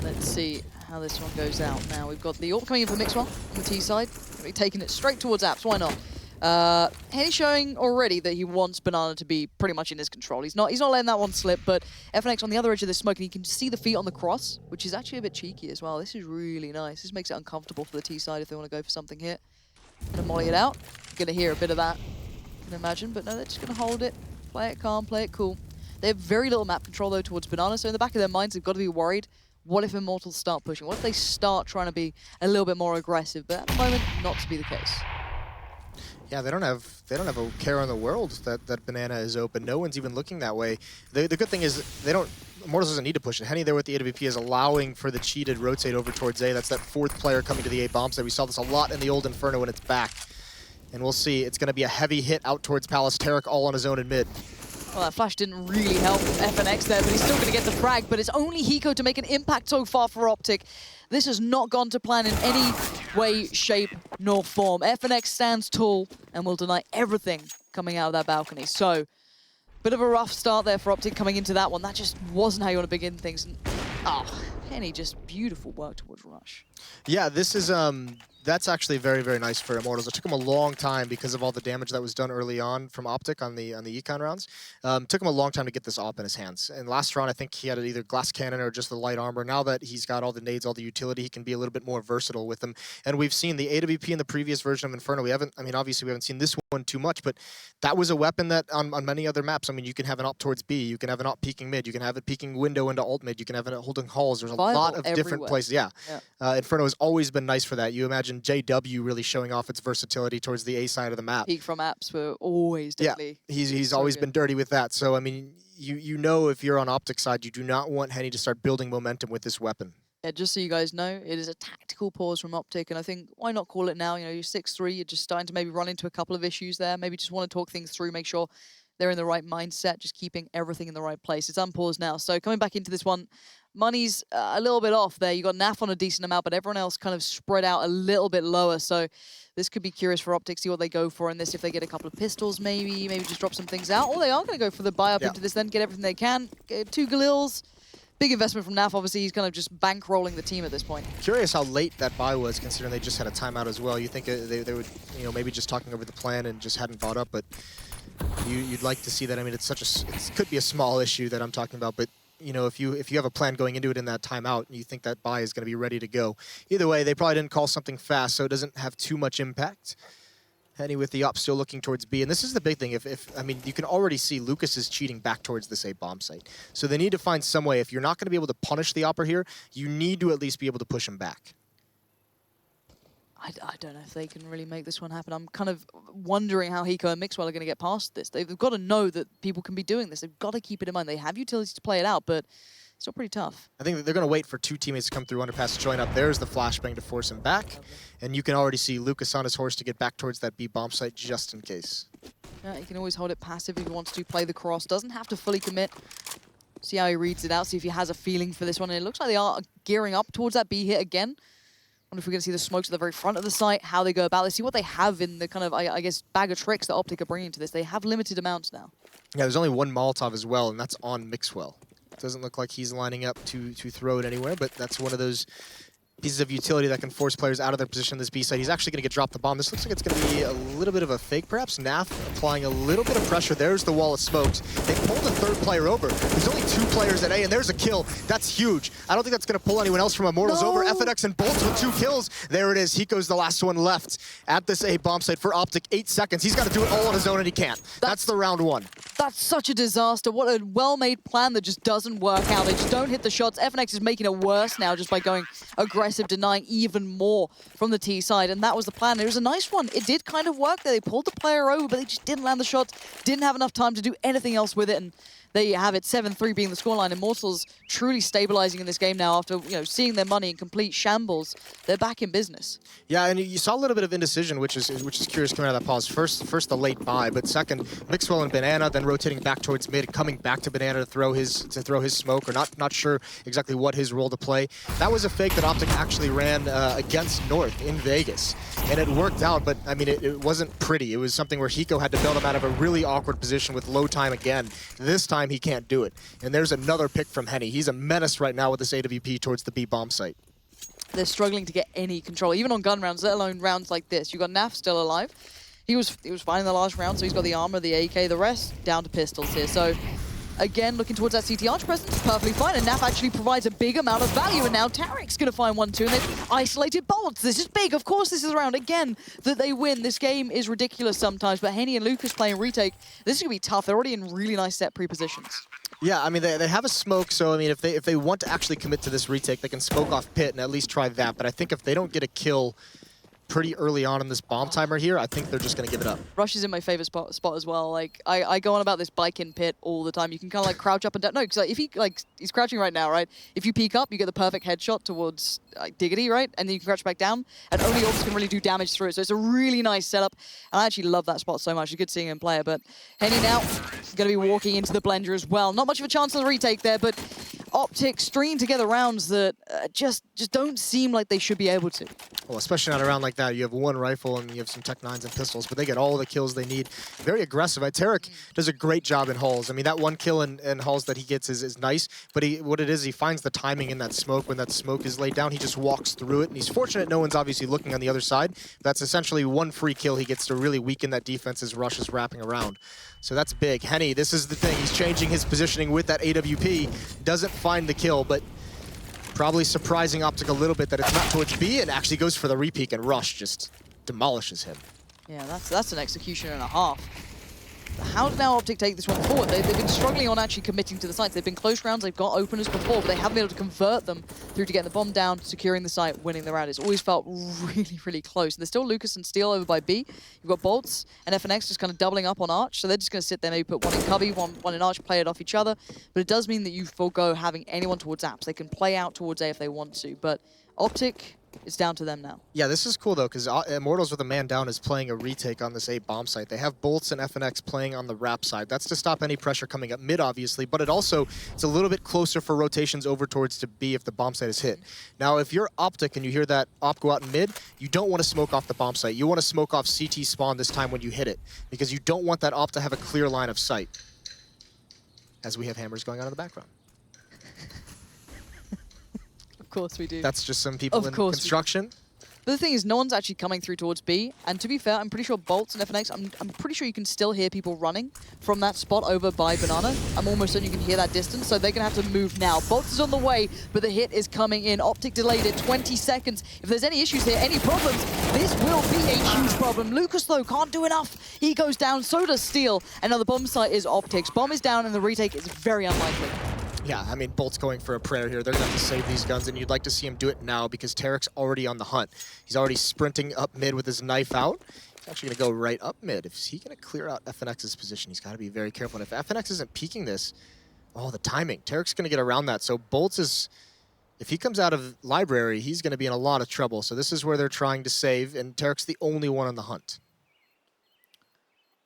Speaker 5: Let's see how this one goes out now. We've got the AWP coming in for Mixwell on the T side. We're taking it straight towards Apps. Why not? Henny showing already that he wants Banana to be pretty much in his control. He's not letting that one slip, but FNX on the other edge of the smoke, and you can see the feet on the cross, which is actually a bit cheeky as well. This is really nice. This makes it uncomfortable for the T side if they want to go for something here. Gonna molly it out. Gonna hear a bit of that, I can imagine, but no, they're just gonna hold it, play it calm, play it cool. They have very little map control though towards Banana, so in the back of their minds, they've got to be worried. What if Immortals start pushing? What if they start trying to be a little bit more aggressive? But at the moment, not to be the case.
Speaker 4: Yeah, they don't have a care in the world that Banana is open. No one's even looking that way. The good thing is Immortals doesn't need to push it. Henny there with the AWP is allowing for the cheated rotate over towards A. That's that 4th player coming to the A bomb side. We saw this a lot in the old Inferno when it's back. And we'll see. It's going to be a heavy hit out towards Palace. Tarek all on his own in mid.
Speaker 5: Well, that flash didn't really help FNX there, but he's still going to get the frag. But it's only Hiko to make an impact so far for OpTic. This has not gone to plan in any way, shape, nor form. FNX stands tall and will deny everything coming out of that balcony. So, bit of a rough start there for OpTic coming into that one. That just wasn't how you want to begin things. And, Henny, just beautiful work towards Rush.
Speaker 4: Yeah, this is that's actually very, very nice for Immortals. It took him a long time because of all the damage that was done early on from OpTic on the econ rounds. Took him a long time to get this op in his hands. And last round, I think he had either glass cannon or just the light armor. Now that he's got all the nades, all the utility, he can be a little bit more versatile with them. And we've seen the AWP in the previous version of Inferno. Obviously we haven't seen this one too much, but that was a weapon that on many other maps, I mean, you can have an op towards B, you can have an op peeking mid, you can have it peeking window into alt mid, you can have it holding halls. There's a lot of different places. Yeah. Inferno has always been nice for that. You imagine JW really showing off its versatility towards the A side of the map.
Speaker 5: Peek from apps were always deadly.
Speaker 4: Yeah, he's so always been dirty with that. So, I mean, you know if you're on OpTic side, you do not want Henny to start building momentum with this weapon.
Speaker 5: Yeah, just so you guys know, it is a tactical pause from OpTic, and I think, why not call it now? You know, you're 6-3, you're just starting to maybe run into a couple of issues there, maybe just want to talk things through, make sure they're in the right mindset, just keeping everything in the right place. It's unpaused now. So coming back into this one, money's a little bit off there. You got NAF on a decent amount, but everyone else kind of spread out a little bit lower. So this could be curious for OpTic, see what they go for in this. If they get a couple of pistols, maybe just drop some things out. Or they are going to go for the buy up into this, then get everything they can. Get 2 Galils. Big investment from NAF. Obviously, he's kind of just bankrolling the team at this point.
Speaker 4: Curious how late that buy was, considering they just had a timeout as well. You think they would, maybe just talking over the plan and just hadn't bought up, but You'd like to see that. I mean, it's it could be a small issue that I'm talking about, but you know, if you have a plan going into it in that timeout and you think that buy is going to be ready to go, either way, they probably didn't call something fast, so it doesn't have too much impact. Henny with the op still looking towards B, and this is the big thing. I mean, you can already see Lucas is cheating back towards this A bomb site, so they need to find some way. If you're not going to be able to punish the opper here, you need to at least be able to push him back.
Speaker 5: I don't know if they can really make this one happen. I'm kind of wondering how Hiko and Mixwell are going to get past this. They've got to know that people can be doing this. They've got to keep it in mind. They have utilities to play it out, but it's still pretty tough.
Speaker 4: I think that they're going to wait for two teammates to come through underpass to join up. There's the flashbang to force him back. And you can already see Lucas on his horse to get back towards that B bomb site just in case.
Speaker 5: Yeah, he can always hold it passive if he wants to play the cross. Doesn't have to fully commit. See how he reads it out, see if he has a feeling for this one. And it looks like they are gearing up towards that B hit again. Wonder if we're going to see the smokes at the very front of the site, how they go about it, see what they have in the kind of, I guess, bag of tricks that OpTic are bringing to this. They have limited amounts now.
Speaker 4: Yeah, there's only one Molotov as well, and that's on Mixwell. Doesn't look like he's lining up to throw it anywhere, but that's one of those pieces of utility that can force players out of their position on this B side. He's actually going to get dropped the bomb. This looks like it's going to be a little bit of a fake, perhaps. Naf applying a little bit of pressure. There's the wall of smokes. They pulled a third player over. There's only two players at A, and there's a kill. That's huge. I don't think that's going to pull anyone else from Immortals over. FNX and Bolts with 2 kills. There it is. Hiko's the last one left at this A bomb site for OpTic. 8 seconds. He's got to do it all on his own, and he can't. That's the round 1.
Speaker 5: That's such a disaster. What a well-made plan that just doesn't work out. They just don't hit the shots. FNX is making it worse now just by going aggressive, denying even more from the T side, and that was the plan. It was a nice one. It did kind of work there. They pulled the player over, but they just didn't land the shots, didn't have enough time to do anything else with it, and there you have it, 7-3 being the scoreline. Immortals truly stabilizing in this game now after seeing their money in complete shambles. They're back in business.
Speaker 4: Yeah, and you saw a little bit of indecision, which is curious coming out of that pause. First the late buy, but second Mixwell and Banana, then rotating back towards mid, coming back to Banana to throw his smoke, or not sure exactly what his role to play. That was a fake that OpTic actually ran against North in Vegas, and it worked out. But I mean, it wasn't pretty. It was something where Hiko had to bail him out of a really awkward position with low time again. This time he can't do it. And there's another pick from Henny. He's a menace right now with this AWP towards the B bomb site.
Speaker 5: They're struggling to get any control, even on gun rounds, let alone rounds like this. You've got Naf still alive. He was fine in the last round, so he's got the armor, the AK, the rest down to pistols here. So again, looking towards that CT arch presence, perfectly fine, and Naf actually provides a big amount of value, and now Tarek's going to find 1-2, and they've isolated Bolts. This is big. Of course this is a round, again, that they win. This game is ridiculous sometimes, but Henny and Lucas playing retake, this is going to be tough. They're already in really nice set pre-positions.
Speaker 4: Yeah, I mean, they have a smoke, so I mean, if they want to actually commit to this retake, they can smoke off pit and at least try that, but I think if they don't get a kill pretty early on in this bomb timer here, I think they're just going to give it up.
Speaker 5: Rush is in my favorite spot as well. Like, I go on about this bike in pit all the time. You can kind of like crouch up and down. No, because if he's crouching right now, right? If you peek up, you get the perfect headshot towards Diggity, right? And then you can crouch back down, and only Orbs can really do damage through it. So it's a really nice setup. And I actually love that spot so much. It's good seeing him play it. But Henny now going to be walking into the blender as well. Not much of a chance of the retake there, but OpTic stringing together rounds that just don't seem like they should be able to.
Speaker 4: Well, especially not a round like that. You have one rifle and you have some Tech 9s and pistols, but they get all the kills they need. Very aggressive. Tarek does a great job in halls. I mean, that one kill in halls that he gets is nice, but what it is, he finds the timing in that smoke. When that smoke is laid down, he just walks through it, and he's fortunate no one's obviously looking on the other side. That's essentially one free kill he gets to really weaken that defense as Rush is wrapping around. So that's big. Henny, this is the thing. He's changing his positioning with that AWP. Doesn't find the kill, but probably surprising OpTic a little bit that it's not towards B and actually goes for the repeak, and Rush just demolishes him.
Speaker 5: Yeah, that's an execution and a half. How did now OpTic take this one forward? They've been struggling on actually committing to the sites. They've been close rounds, they've got openers before, but they haven't been able to convert them through to getting the bomb down, securing the site, winning the round. It's always felt really, really close. There's still Lucas and Steel over by B. You've got Bolts and FNX just kind of doubling up on Arch, so they're just going to sit there, maybe put one in Cubby, one in Arch, play it off each other. But it does mean that you forego having anyone towards apps. They can play out towards A if they want to, but OpTic, it's down to them now.
Speaker 4: Yeah, this is cool though, because Immortals with a man down is playing a retake on this A bomb site. They have Bolts and FNX playing on the wrap side. That's to stop any pressure coming up mid, obviously, but it's a little bit closer for rotations over towards to B if the bomb site is hit. Now, if you're OpTic and you hear that op go out in mid, you don't want to smoke off the bomb site. You want to smoke off CT spawn this time when you hit it, because you don't want that op to have a clear line of sight. As we have hammers going on in the background.
Speaker 5: Of course we do.
Speaker 4: That's just some people in construction.
Speaker 5: But the thing is, no one's actually coming through towards B. And to be fair, I'm pretty sure Bolts and FNX, I'm pretty sure you can still hear people running from that spot over by Banana. I'm almost certain you can hear that distance, so they're going to have to move now. Bolts is on the way, but the hit is coming in. OpTic delayed it 20 seconds. If there's any issues here, any problems, this will be a huge problem. Lucas, though, can't do enough. He goes down, so does Steel. And now the bomb site is OpTic's. Bomb is down, and the retake is very unlikely.
Speaker 4: Yeah, I mean, Bolt's going for a prayer here. They're going to have to save these guns, and you'd like to see him do it now because Tarek's already on the hunt. He's already sprinting up mid with his knife out. He's actually going to go right up mid. If he's going to clear out FNX's position, he's got to be very careful. And if FNX isn't peeking this, oh, the timing. Tarek's going to get around that. So Bolt's is, if he comes out of library, he's going to be in a lot of trouble. So this is where they're trying to save, and Tarek's the only one on the hunt.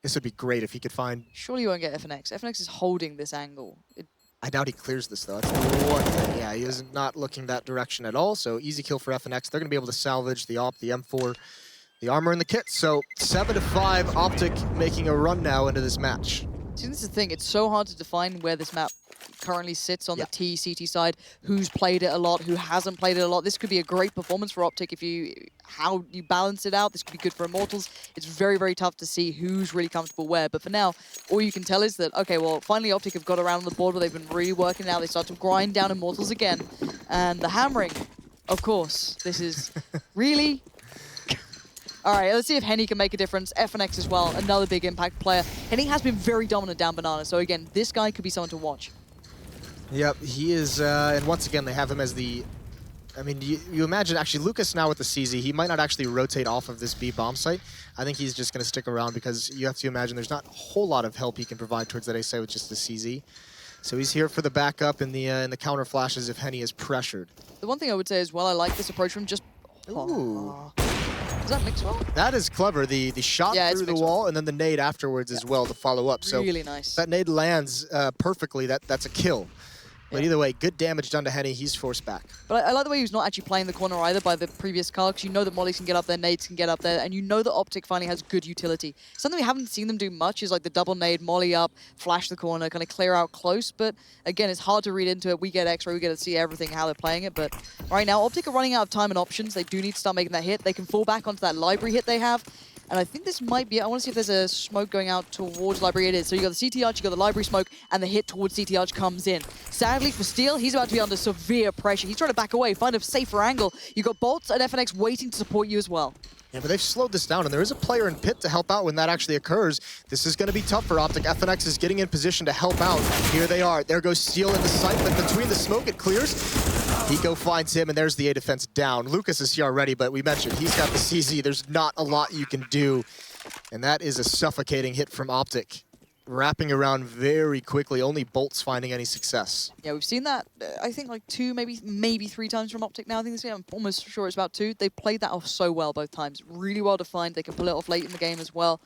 Speaker 4: This would be great if he could find...
Speaker 5: Surely you won't get FNX. FNX is holding this angle.
Speaker 4: I doubt he clears this, though. That's the one thing. Yeah, he is not looking that direction at all, so easy kill for FNX. They're going to be able to salvage the AWP, the M4, the armor, and the kit. So 7-5, OpTic making a run now into this match.
Speaker 5: See, this is the thing. It's so hard to define where this map currently sits on the TCT side, who's played it a lot, who hasn't played it a lot. This could be a great performance for OpTic how you balance it out. This could be good for Immortals. It's very, very tough to see who's really comfortable where. But for now, all you can tell is that, okay, well, finally OpTic have got around the board where they've been really working it out. They start to grind down Immortals again. And the hammering, of course, this is really... All right, let's see if Henny can make a difference. FNX as well, another big impact player. Henny has been very dominant down Banana, so again, this guy could be someone to watch.
Speaker 4: Yep, he is, and once again, they have him as the... I mean, you imagine, actually, Lucas now with the CZ, he might not actually rotate off of this B bomb site. I think he's just going to stick around because you have to imagine there's not a whole lot of help he can provide towards that A site with just the CZ. So he's here for the backup in the counter flashes if Henny is pressured.
Speaker 5: The one thing I would say as well, I like this approach from just...
Speaker 4: Ooh.
Speaker 5: Is that Mixwell?
Speaker 4: That is clever. The shot through the wall and then the nade afterwards as well to follow up.
Speaker 5: Really
Speaker 4: so
Speaker 5: nice.
Speaker 4: That nade lands perfectly. That's a kill. But either way, good damage done to Henny. He's forced back.
Speaker 5: But I like the way he's not actually playing the corner either by the previous card, because you know that Mollies can get up there, nades can get up there, and you know that OpTic finally has good utility. Something we haven't seen them do much is like the double nade, molly up, flash the corner, kind of clear out close. But again, it's hard to read into it. We get X-ray, we get to see everything, how they're playing it. But right now, OpTic are running out of time and options. They do need to start making that hit. They can fall back onto that library hit they have. And I think this might be, I want to see if there's a smoke going out towards library. It is. So you got the CT arch, you got the library smoke, and the hit towards CT arch comes in. Sadly for Steel, he's about to be under severe pressure. He's trying to back away, find a safer angle. You got Bolts and FNX waiting to support you as well.
Speaker 4: Yeah, but they've slowed this down, and there is a player in pit to help out when that actually occurs. This is going to be tough for OpTic. FNX is getting in position to help out. Here they are. There goes Steel in the sight, but between the smoke, it clears. Hiko finds him, and there's the A defense down. Lucas is here already, but we mentioned he's got the CZ. There's not a lot you can do, and that is a suffocating hit from OpTic. Wrapping around very quickly, only Bolts finding any success.
Speaker 5: Yeah, we've seen that, I think, like 2, maybe 3 times from OpTic now. I think this game, I'm almost sure it's about 2. They played that off so well both times. Really well defined. They can pull it off late in the game as well.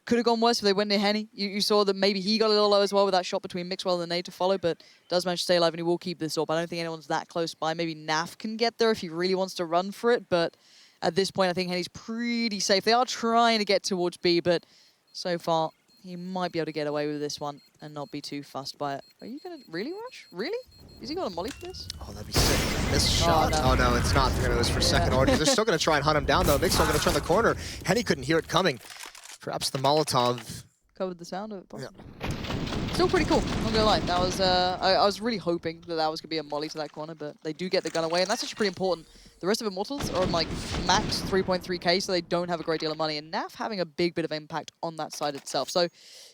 Speaker 5: Could have gone worse if they went near Henny. You saw that maybe he got a little low as well with that shot between Mixwell and the nade to follow, but does manage to stay alive and he will keep this up. I don't think anyone's that close by. Maybe Naf can get there if he really wants to run for it, but at this point, I think Henny's pretty safe. They are trying to get towards B, but so far, he might be able to get away with this one and not be too fussed by it. Are you going to really rush? Really? Is he got a molly for this?
Speaker 4: Oh, that'd be sick. Missed shot. Oh, no, it's not. They're going to go for second order. They're still going to try and hunt him down, though. Mixwell going to turn the corner. Henny couldn't hear it coming. Perhaps the Molotov.
Speaker 5: Covered the sound of it, possibly. Yeah. Still pretty cool, not gonna lie. That was, I was really hoping that was gonna be a molly to that corner, but they do get the gun away, and that's actually pretty important. The rest of Immortals are on like max 3.3k, so they don't have a great deal of money, and NAF having a big bit of impact on that side itself. So,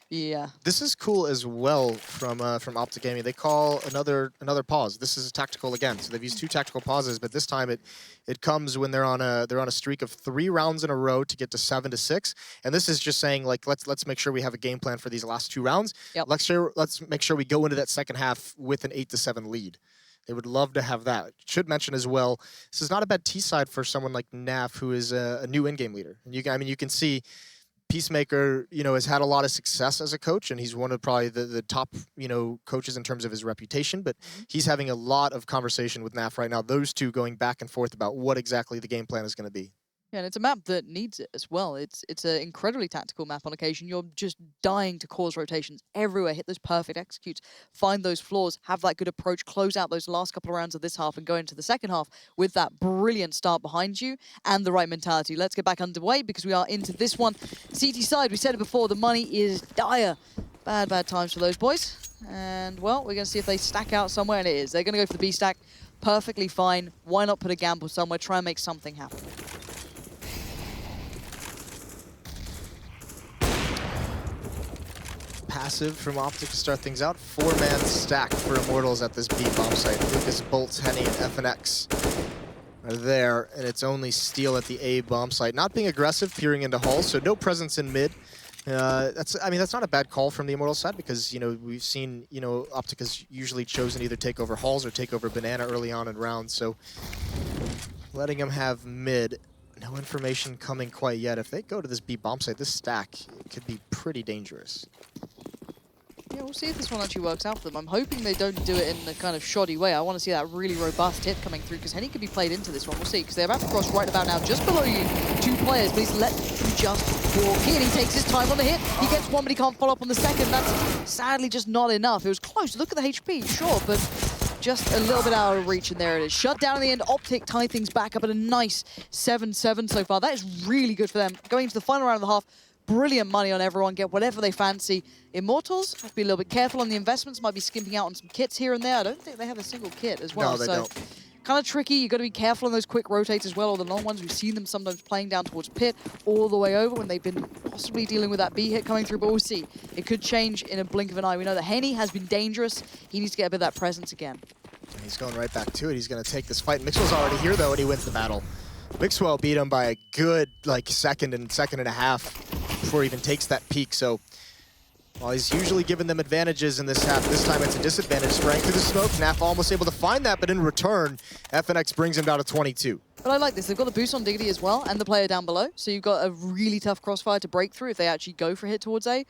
Speaker 5: yeah.
Speaker 4: This is cool as well from OpTic Gaming. They call another pause. This is a tactical again. So they've used 2 tactical pauses, but this time it comes when they're on a streak of 3 rounds in a row to get to 7-6. And this is just saying like let's make sure we have a game plan for these last 2 rounds.
Speaker 5: Yep.
Speaker 4: Let's make sure we go into that second half with an 8-7 lead. They would love to have that. Should mention as well, this is not a bad T side for someone like NAF, who is a new in-game leader. And you can see Peacemaker, has had a lot of success as a coach, and he's one of probably the top, coaches in terms of his reputation. But he's having a lot of conversation with NAF right now. Those two going back and forth about what exactly the game plan is going to be.
Speaker 5: Yeah, and it's a map that needs it as well. It's an incredibly tactical map on occasion. You're just dying to cause rotations everywhere, hit those perfect executes, find those flaws, have that good approach, close out those last couple of rounds of this half and go into the second half with that brilliant start behind you and the right mentality. Let's get back underway because we are into this one. CT side, we said it before, the money is dire. Bad times for those boys. And, well, we're going to see if they stack out somewhere, and it is. They're going to go for the B stack. Perfectly fine. Why not put a gamble somewhere, try and make something happen?
Speaker 4: Passive from OpTic to start things out. 4-man stack for Immortals at this B bomb site. Lucas, Bolts, Henny, and FNX are there, and it's only Steel at the A bomb site. Not being aggressive, peering into Hull, so no presence in mid. That's not a bad call from the Immortals side because, you know, we've seen, you know, OpTic has usually chosen either take over Halls or take over Banana early on in rounds, so letting them have mid. No information coming quite yet. If they go to this B bomb site, this stack could be pretty dangerous.
Speaker 5: Yeah, we'll see if this one actually works out for them. I'm hoping they don't do it in a kind of shoddy way. I want to see that really robust hit coming through because Henny could be played into this one. We'll see because they're about to cross right about now just below you. 2 players. Please let him just walk in. He takes his time on the hit. He gets one, but he can't follow up on the second. That's sadly just not enough. It was close. Look at the HP, sure, but just a little bit out of reach, and there it is. Shut down in the end. OpTic tie things back up at a nice 7-7 so far. That is really good for them. Going into the final round of the half, brilliant money on everyone. Get whatever they fancy. Immortals, have to be a little bit careful on the investments. Might be skimping out on some kits here and there. I don't think they have a single kit as well.
Speaker 4: No, they don't.
Speaker 5: Kind of tricky. You've got to be careful on those quick rotates as well, or the long ones. We've seen them sometimes playing down towards pit all the way over when they've been possibly dealing with that B hit coming through, but we'll see. It could change in a blink of an eye. We know that Henny has been dangerous. He needs to get a bit of that presence again.
Speaker 4: He's going right back to it. He's going to take this fight. Mixwell's already here, though, and he wins the battle. Mixwell beat him by a good, like, second and a half before he even takes that peak, so while he's usually given them advantages in this half, this time it's a disadvantage. Sprang through the smoke, Naf almost able to find that, but in return, FNX brings him down to 22.
Speaker 5: But I like this. They've got the boost on Diggity as well, and the player down below, so you've got a really tough crossfire to break through if they actually go for a hit towards A.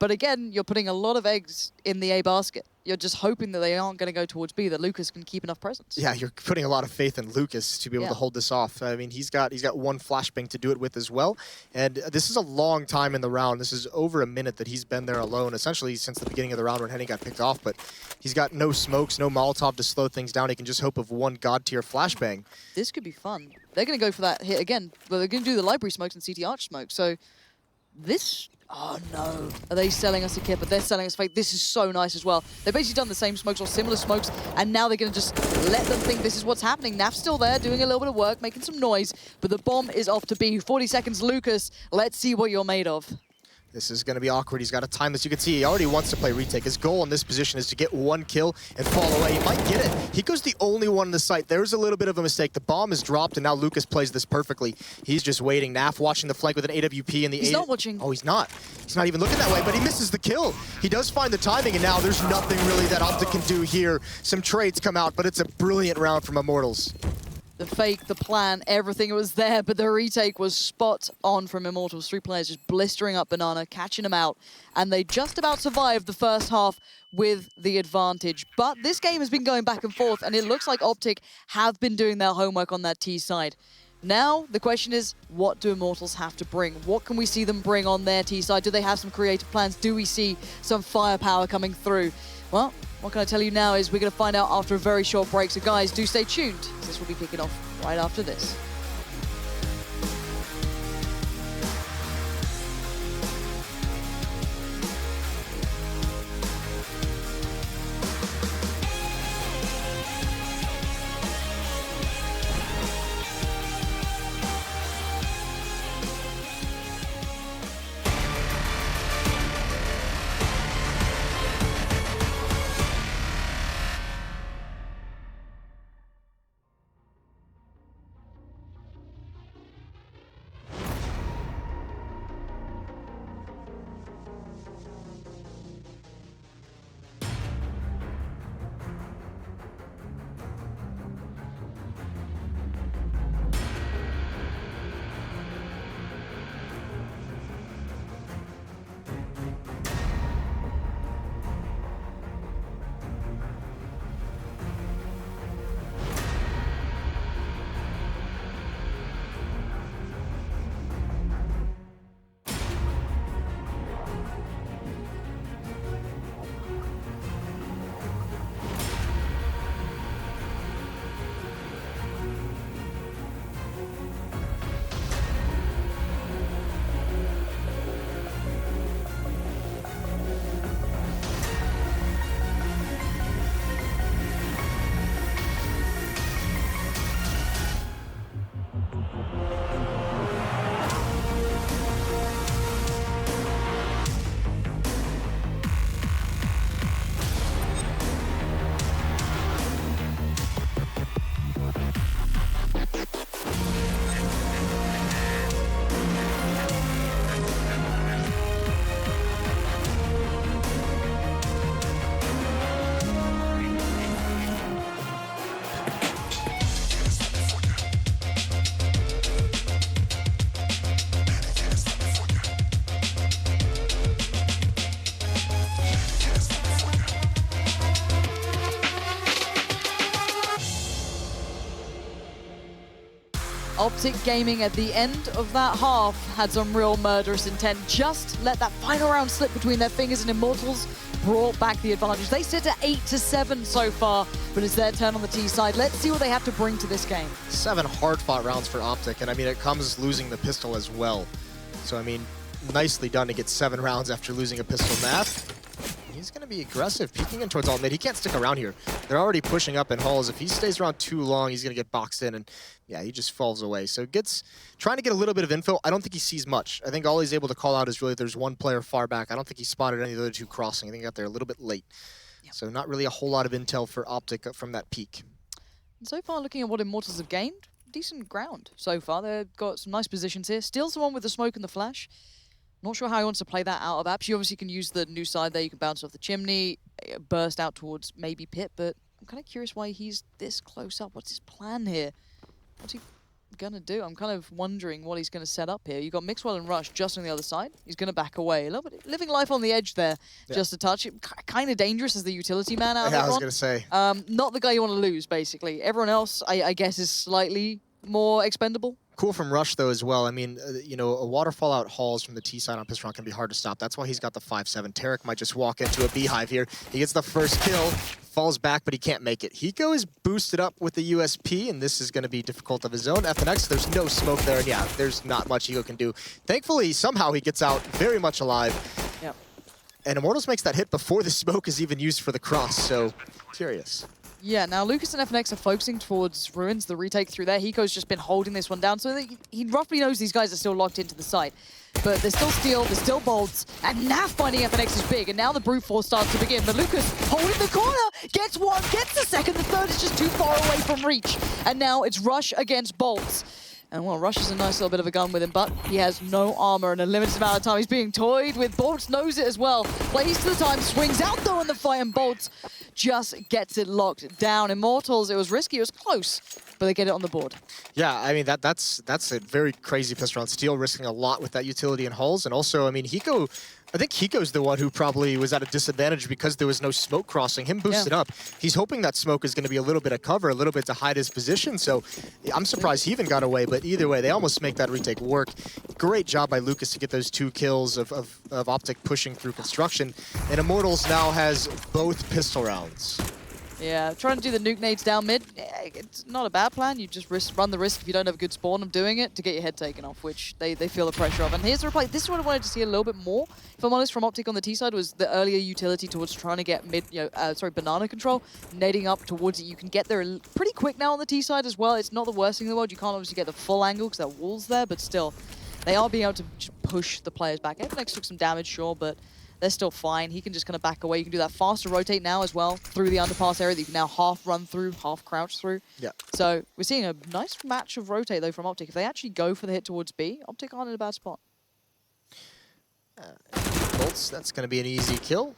Speaker 5: But again, you're putting a lot of eggs in the A basket. You're just hoping that they aren't going to go towards B, that Lucas can keep enough presence.
Speaker 4: Yeah, you're putting a lot of faith in Lucas to be able to hold this off. I mean, he's got one flashbang to do it with as well. And this is a long time in the round. This is over a minute that he's been there alone, essentially since the beginning of the round when Henny got picked off. But he's got no smokes, no Molotov to slow things down. He can just hope of one god-tier flashbang.
Speaker 5: This could be fun. They're going to go for that hit again, but they're going to do the library smokes and CT arch smoke. So this... Oh no, are they selling us a kit? But they're selling us fake. This is so nice as well. They've basically done the same smokes or similar smokes, and now they're going to just let them think this is what's happening. Naf's still there, doing a little bit of work, making some noise, but the bomb is off to B. 40 seconds, Lucas. Let's see what you're made of.
Speaker 4: This is going to be awkward. He's got to time this. You can see he already wants to play retake. His goal in this position is to get one kill and fall away. He might get it. He goes the only one in the site. There's a little bit of a mistake. The bomb is dropped, and now Lucas plays this perfectly. He's just waiting. Naf watching the flank with an AWP in the...
Speaker 5: He's not watching.
Speaker 4: Oh, he's not. He's not even looking that way, but he misses the kill. He does find the timing, and now there's nothing really that OpTic can do here. Some trades come out, but it's a brilliant round from Immortals.
Speaker 5: The fake, the plan, everything was there, but the retake was spot on from Immortals. 3 players just blistering up Banana, catching him out, and they just about survived the first half with the advantage. But this game has been going back and forth, and it looks like OpTic have been doing their homework on that T side. Now, the question is, what do Immortals have to bring? What can we see them bring on their T side? Do they have some creative plans? Do we see some firepower coming through? Well, what can I tell you now is we're going to find out after a very short break. So guys, do stay tuned. This will be kicking off right after this. OpTic Gaming at the end of that half had some real murderous intent. Just let that final round slip between their fingers, and Immortals brought back the advantage. They sit at 8-7 so far, but it's their turn on the T side. Let's see what they have to bring to this game.
Speaker 4: 7 hard-fought rounds for OpTic, and I mean, it comes losing the pistol as well. So, I mean, nicely done to get 7 rounds after losing a pistol. Naf, he's going to be aggressive, peeking in towards alt mid. He can't stick around here. They're already pushing up in halls. If he stays around too long, he's going to get boxed in, and yeah, he just falls away. So trying to get a little bit of info. I don't think he sees much. I think all he's able to call out is really there's one player far back. I don't think he spotted any of the other 2 crossing. I think he got there a little bit late. Yep. So not really a whole lot of intel for OpTic from that peak.
Speaker 5: And so far, looking at what Immortals have gained, decent ground so far. They've got some nice positions here. Steals the one with the smoke and the flash. Not sure how he wants to play that out of apps. You obviously can use the new side there. You can bounce off the chimney, burst out towards maybe pit, but I'm kind of curious why he's this close up. What's his plan here? What's he gonna do? I'm kind of wondering what he's gonna set up here. You got Mixwell and Rush just on the other side. He's gonna back away a little bit, living life on the edge there, just a touch. Kind of dangerous as the utility man out of
Speaker 4: Yeah, I was
Speaker 5: everyone.
Speaker 4: gonna say.
Speaker 5: Not the guy you want to lose, basically. Everyone else, I guess, is slightly more expendable.
Speaker 4: Cool from Rush, though, as well. I mean, you know, a waterfall out halls from the T side on Pistron can be hard to stop. That's why he's got the 5-7. Tarek might just walk into a beehive here. He gets the first kill, falls back, but he can't make it. Hiko is boosted up with the USP, and this is going to be difficult of his own. FNX, there's no smoke there, and yeah, there's not much Hiko can do. Thankfully, somehow he gets out very much alive.
Speaker 5: Yep.
Speaker 4: And Immortals makes that hit before the smoke is even used for the cross, so curious.
Speaker 5: Yeah, now Lucas and FNX are focusing towards Ruins, the retake through there. Hiko's just been holding this one down, so he roughly knows these guys are still locked into the site. But there's still Steel, there's still Bolts, and Naf finding FNX is big, and now the brute force starts to begin. But Lucas holding the corner, gets one, gets the second, the third is just too far away from reach. And now it's Rush against Bolts. And well, Rush is a nice little bit of a gun with him, but he has no armor and a limited amount of time. He's being toyed with. Bolts knows it as well. Plays to the time, swings out though in the fight, and Bolts just gets it locked down. Immortals, it was risky, it was close, but they get it on the board.
Speaker 4: Yeah, I mean, that's a very crazy pistol round. Steel risking a lot with that utility in hulls, and also, I mean, Hiko, I think Hiko's the one who probably was at a disadvantage because there was no smoke crossing. Him boosted up. He's hoping that smoke is going to be a little bit of cover, a little bit to hide his position, so I'm surprised he even got away, but either way, they almost make that retake work. Great job by Lucas to get those 2 kills of OpTic pushing through construction, and Immortals now has both pistol rounds.
Speaker 5: Yeah, trying to do the nuke nades down mid, it's not a bad plan. You just run the risk if you don't have a good spawn of doing it to get your head taken off, which they feel the pressure of. And here's the replay. This is what I wanted to see a little bit more, if I'm honest, from OpTic on the T side, was the earlier utility towards trying to get banana control, nading up towards it. You can get there pretty quick now on the T side as well. It's not the worst thing in the world. You can't obviously get the full angle because that wall's there, but still, they are being able to just push the players back. FNX took some damage, sure, but they're still fine. He can just kind of back away. You can do that faster rotate now as well through the underpass area that you can now half run through, half crouch through. Yeah. So we're seeing a nice match of rotate though from OpTic. If they actually go for the hit towards B, OpTic aren't in a bad spot.
Speaker 4: Bolts, that's going to be an easy kill.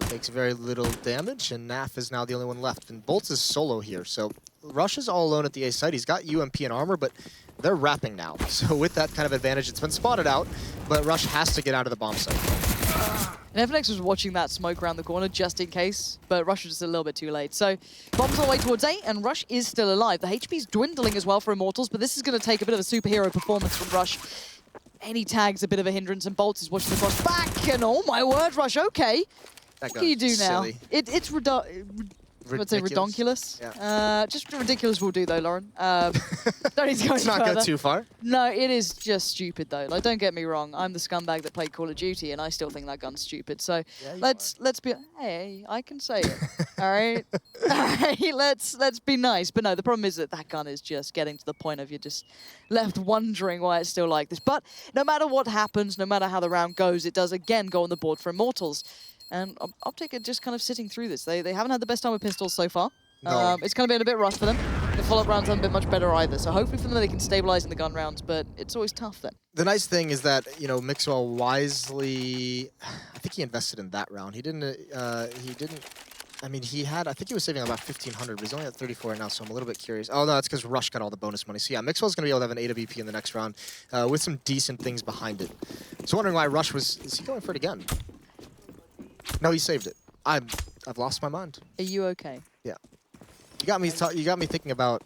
Speaker 4: Takes very little damage, and Naf is now the only one left. And Bolts is solo here, so Rush is all alone at the A site. He's got UMP and armor, but they're wrapping now. So with that kind of advantage, it's been spotted out, but Rush has to get out of the bomb site.
Speaker 5: And FNX was watching that smoke around the corner just in case, but Rush was just a little bit too late. So bombs on the way towards A, and Rush is still alive. The HP's dwindling as well for Immortals, but this is going to take a bit of a superhero performance from Rush. Any tag's a bit of a hindrance, and Bolts is watching the cross back, and oh my word, Rush, okay. What can you do now? It's I'd say redonkulous. Yeah. Just ridiculous will do though, Lauren. Don't need to go any further.
Speaker 4: Not go too far.
Speaker 5: No, it is just stupid though. Like, don't get me wrong. I'm the scumbag that played Call of Duty, and I still think that gun's stupid. So yeah, let's be. Hey, I can say it. All right. All right. Let's be nice. But no, the problem is that gun is just getting to the point of you're just left wondering why it's still like this. But no matter what happens, no matter how the round goes, it does again go on the board for Immortals. And OpTic are just kind of sitting through this. They haven't had the best time with pistols so far. No. It's kind of been a bit rough for them. The follow-up rounds haven't been much better either. So hopefully for them they can stabilize in the gun rounds, but it's always tough then.
Speaker 4: The nice thing is that, you know, Mixwell wisely, I think he invested in that round. He didn't, I mean, I think he was saving about 1,500, but he's only at 34 right now, so I'm a little bit curious. Oh, no, that's because Rush got all the bonus money. So yeah, Mixwell's going to be able to have an AWP in the next round with some decent things behind it. So wondering why Rush is he going for it again? No, he saved it. I've lost my mind.
Speaker 5: Are you okay?
Speaker 4: Yeah. You got me thinking about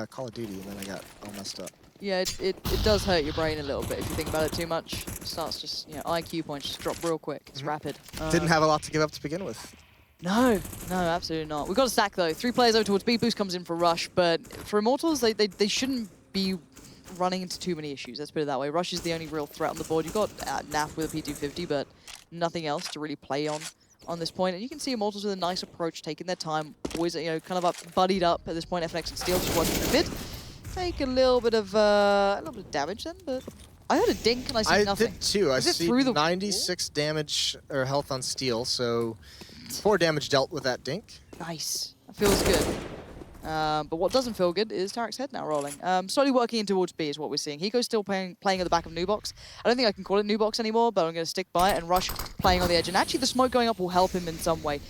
Speaker 4: Call of Duty, and then I got all messed up.
Speaker 5: Yeah, it does hurt your brain a little bit if you think about it too much. It starts just, IQ points just drop real quick. It's rapid.
Speaker 4: Didn't have a lot to give up to begin with.
Speaker 5: No, absolutely not. We've got a stack though. 3 players over towards B. Boost comes in for Rush, but for Immortals, they shouldn't be running into too many issues. Let's put it that way. Rush is the only real threat on the board. You've got Naf with a P250, but nothing else to really play on this point. And you can see Immortals with a nice approach, taking their time, always kind of buddied up at this point. FNX and Steel just working the mid. Take a little bit of damage then, but I heard a dink and I see nothing.
Speaker 4: I did too. I see 96 damage or health on Steel, so 4 damage dealt with that dink.
Speaker 5: Nice. That feels good. But what doesn't feel good is Tarek's head now rolling. Slowly working in towards B is what we're seeing. Hiko's still playing at the back of Nubox. I don't think I can call it Nubox anymore, but I'm going to stick by it. And Rush playing on the edge. And actually the smoke going up will help him in some way.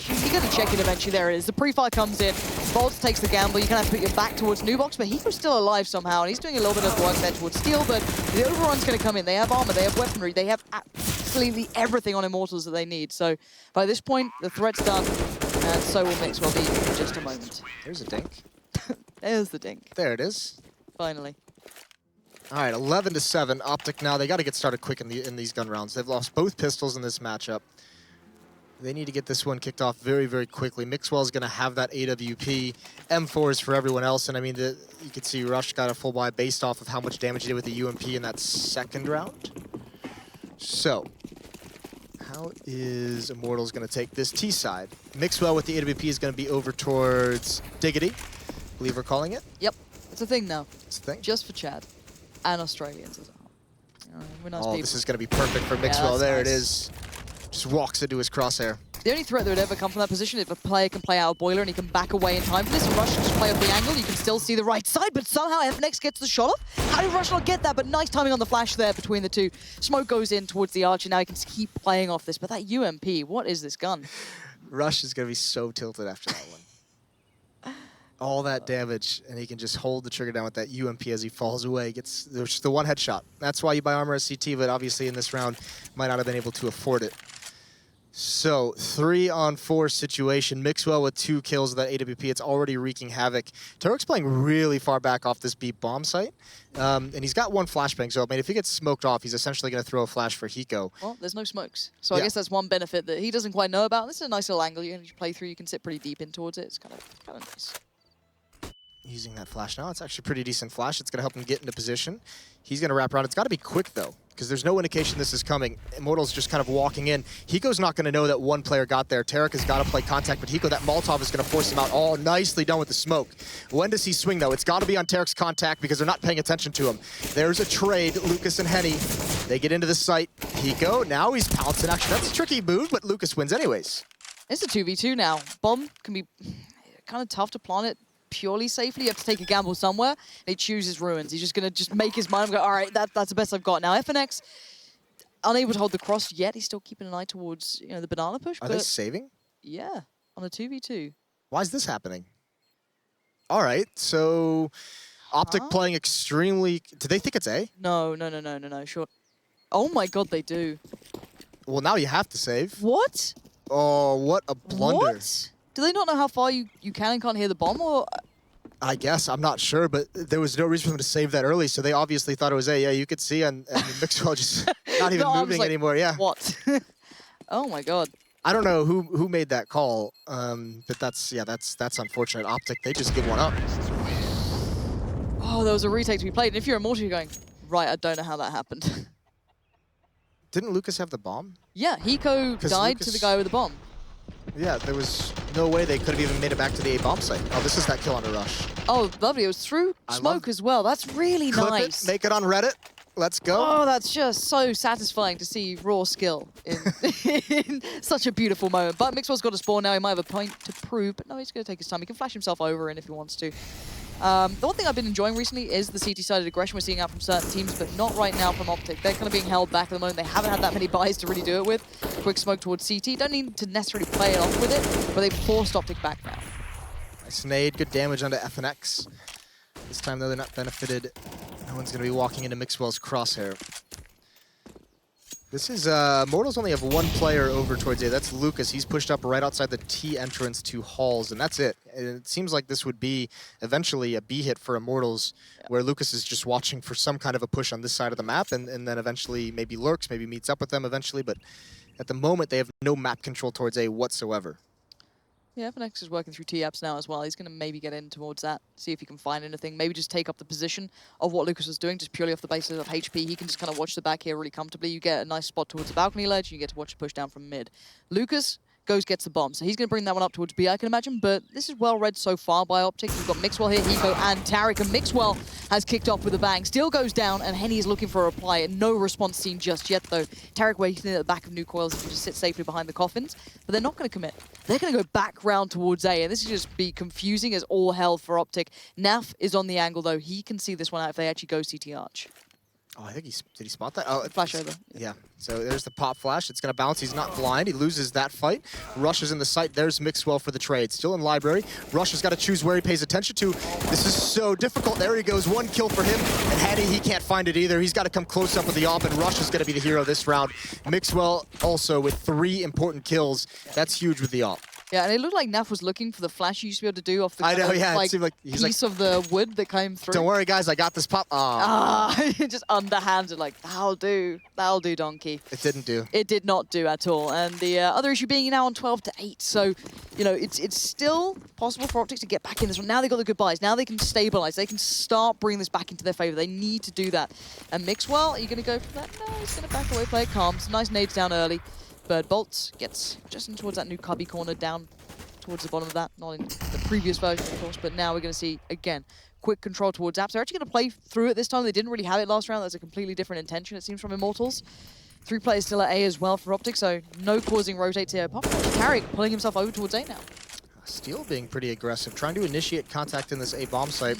Speaker 5: You're going to check it eventually. There it is. The pre-fire comes in. VoDs takes the gamble. You kind of put your back towards Nubox, but Hiko's still alive somehow. And he's doing a little bit of work there towards Steel, but the overrun's going to come in. They have armor. They have weaponry. They have absolutely everything on Immortals that they need. So by this point, the threat's done. And so will Mixwell be in just a moment.
Speaker 4: There's a dink.
Speaker 5: There's the dink.
Speaker 4: There it is.
Speaker 5: Finally.
Speaker 4: All right, 11-7. OpTic now. They got to get started quick in these gun rounds. They've lost both pistols in this matchup. They need to get this one kicked off very, very quickly. Mixwell's going to have that AWP. M4s for everyone else. And I mean, you can see Rush got a full buy based off of how much damage he did with the UMP in that second round. So, how is Immortals going to take this T side? Mixwell with the AWP is going to be over towards Diggity. I believe we're calling it.
Speaker 5: Yep. It's a thing now.
Speaker 4: It's a thing.
Speaker 5: Just for Chad. And Australians as well. We're nice people.
Speaker 4: This is going to be perfect for Mixwell. There it is. Just walks into his crosshair.
Speaker 5: The only threat that would ever come from that position is if a player can play out a boiler and he can back away in time for this. And Rush can just play off the angle. You can still see the right side, but somehow FNX gets the shot off. How did Rush not get that? But nice timing on the flash there between the two. Smoke goes in towards the archer. Now he can keep playing off this. But that UMP, what is this gun?
Speaker 4: Rush is going to be so tilted after that one. All that damage, and he can just hold the trigger down with that UMP as he falls away. Gets just the one headshot. That's why you buy armor as CT, but obviously in this round, might not have been able to afford it. So, 3-on-4 situation. Mixwell with 2 kills with that AWP. It's already wreaking havoc. Tarek's playing really far back off this B bomb site. And he's got 1 flashbang, so I mean, if he gets smoked off, he's essentially going to throw a flash for Hiko.
Speaker 5: Well, there's no smokes. So I guess that's one benefit that he doesn't quite know about. This is a nice little angle you can play through. You can sit pretty deep in towards it. It's kind of nice.
Speaker 4: Using that flash now. It's actually a pretty decent flash. It's going to help him get into position. He's going to wrap around. It's got to be quick, though, because there's no indication this is coming. Immortals just kind of walking in. Hiko's not going to know that one player got there. Tarek has got to play contact, but Hiko, that Molotov is going to force him out. Oh, nicely done with the smoke. When does he swing, though? It's got to be on Tarek's contact because they're not paying attention to him. There's a trade. Lucas and Henny, they get into the site. Hiko, now he's pouncing. Actually, that's a tricky move, but Lucas wins anyways.
Speaker 5: It's a 2v2 now. Bomb can be kind of tough to plant it purely safely. You have to take a gamble somewhere. And he chooses ruins. He's just going to make his mind and go, all right, that's the best I've got. Now, FNX, unable to hold the cross yet. He's still keeping an eye towards the banana push.
Speaker 4: Are they saving?
Speaker 5: Yeah, on a 2v2.
Speaker 4: Why is this happening? All right, so OpTic playing extremely... Do they think it's A?
Speaker 5: No, sure. Oh my god, they do.
Speaker 4: Well, now you have to save.
Speaker 5: What?
Speaker 4: Oh, what a blunder.
Speaker 5: What? Do they not know how far you can and can't hear the bomb, or...?
Speaker 4: I guess, I'm not sure, but there was no reason for them to save that early, so they obviously thought it was A. Yeah, you could see, and Mixwell just not even moving anymore, yeah.
Speaker 5: What? Oh my god.
Speaker 4: I don't know who made that call, but that's unfortunate. OpTic, they just give one up.
Speaker 5: Oh, there was a retake to be played, and if you're Immortal, you're going, right, I don't know how that happened.
Speaker 4: Didn't Lucas have the bomb?
Speaker 5: Yeah, Hiko died to the guy with the bomb.
Speaker 4: Yeah, there was no way they could have even made it back to the A bomb site. Oh, this is that kill on a rush.
Speaker 5: Oh, lovely. It was through smoke as well. That's really nice.
Speaker 4: It, make it on Reddit. Let's go.
Speaker 5: Oh, that's just so satisfying to see raw skill in, in such a beautiful moment. But Mixwell's got a spawn now. He might have a point to prove, but no, he's going to take his time. He can flash himself over in if he wants to. The one thing I've been enjoying recently is the CT-sided aggression we're seeing out from certain teams, but not right now from OpTic. They're kind of being held back at the moment. They haven't had that many buys to really do it with. Quick smoke towards CT. Don't need to necessarily play it off with it, but they've forced OpTic back now.
Speaker 4: Nice nade. Good damage onto FNX. This time, though, they're not benefited. No one's going to be walking into Mixwell's crosshair. This is Immortals only have one player over towards A. That's Lucas. He's pushed up right outside the T entrance to Halls, and that's it. And it seems like this would be eventually a B hit for Immortals, where Lucas is just watching for some kind of a push on this side of the map, and then eventually maybe lurks, maybe meets up with them eventually. But at the moment, they have no map control towards A whatsoever.
Speaker 5: Yeah, FNX is working through T-Apps now as well. He's going to maybe get in towards that, see if he can find anything. Maybe just take up the position of what Lucas was doing, just purely off the basis of HP. He can just kind of watch the back here really comfortably. You get a nice spot towards the balcony ledge, and you get to watch the push down from mid. Lucas gets the bomb, so he's going to bring that one up towards B, I can imagine, but this is well read so far by OpTic. We've got Mixwell here, Hiko, and Tarek, and Mixwell has kicked off with a bang. Still goes down, and Henny is looking for a reply. No response seen just yet, though. Tarek waiting at the back of New Coils to just sit safely behind the coffins, but they're not going to commit. They're going to go back round towards A, and this is just be confusing as all hell for OpTic. Naf is on the angle, though. He can see this one out if they actually go CT Arch.
Speaker 4: Oh, I think did he spot that? Oh,
Speaker 5: Flash over.
Speaker 4: Yeah, so there's the pop flash. It's going to bounce. He's not blind. He loses that fight. Rush is in the site. There's Mixwell for the trade. Still in library. Rush has got to choose where he pays attention to. This is so difficult. There he goes. One kill for him. And Hattie, he can't find it either. He's got to come close up with the op, and Rush is going to be the hero this round. Mixwell also with 3 important kills. That's huge with the op.
Speaker 5: Yeah, and it looked like Naf was looking for the flash he used to be able to do off the
Speaker 4: I know, yeah,
Speaker 5: like,
Speaker 4: it seemed like he's
Speaker 5: piece of the wood that came through.
Speaker 4: Don't worry, guys, I got this pop.
Speaker 5: Just underhanded, like, that'll do, donkey.
Speaker 4: It didn't do.
Speaker 5: It did not do at all. And the other issue being now on 12-8, so, you know, it's still possible for OpTic to get back in this one. Now they've got the good buys. Now they can stabilize. They can start bringing this back into their favor. They need to do that. And Mixwell, are you going to go for that? No, he's going to back away, play it calm. Some nice nades down early. Bird Bolt gets just in towards that new cubby corner, down towards the bottom of that. Not in the previous version, of course, but now we're going to see, again, quick control towards apps. They're actually going to play through it this time. They didn't really have it last round. That's a completely different intention, it seems, from Immortals. 3 players still at A as well for OpTic, so no causing rotates here. Apart from Tarek pulling himself over towards A now.
Speaker 4: Steel being pretty aggressive, trying to initiate contact in this A bomb site.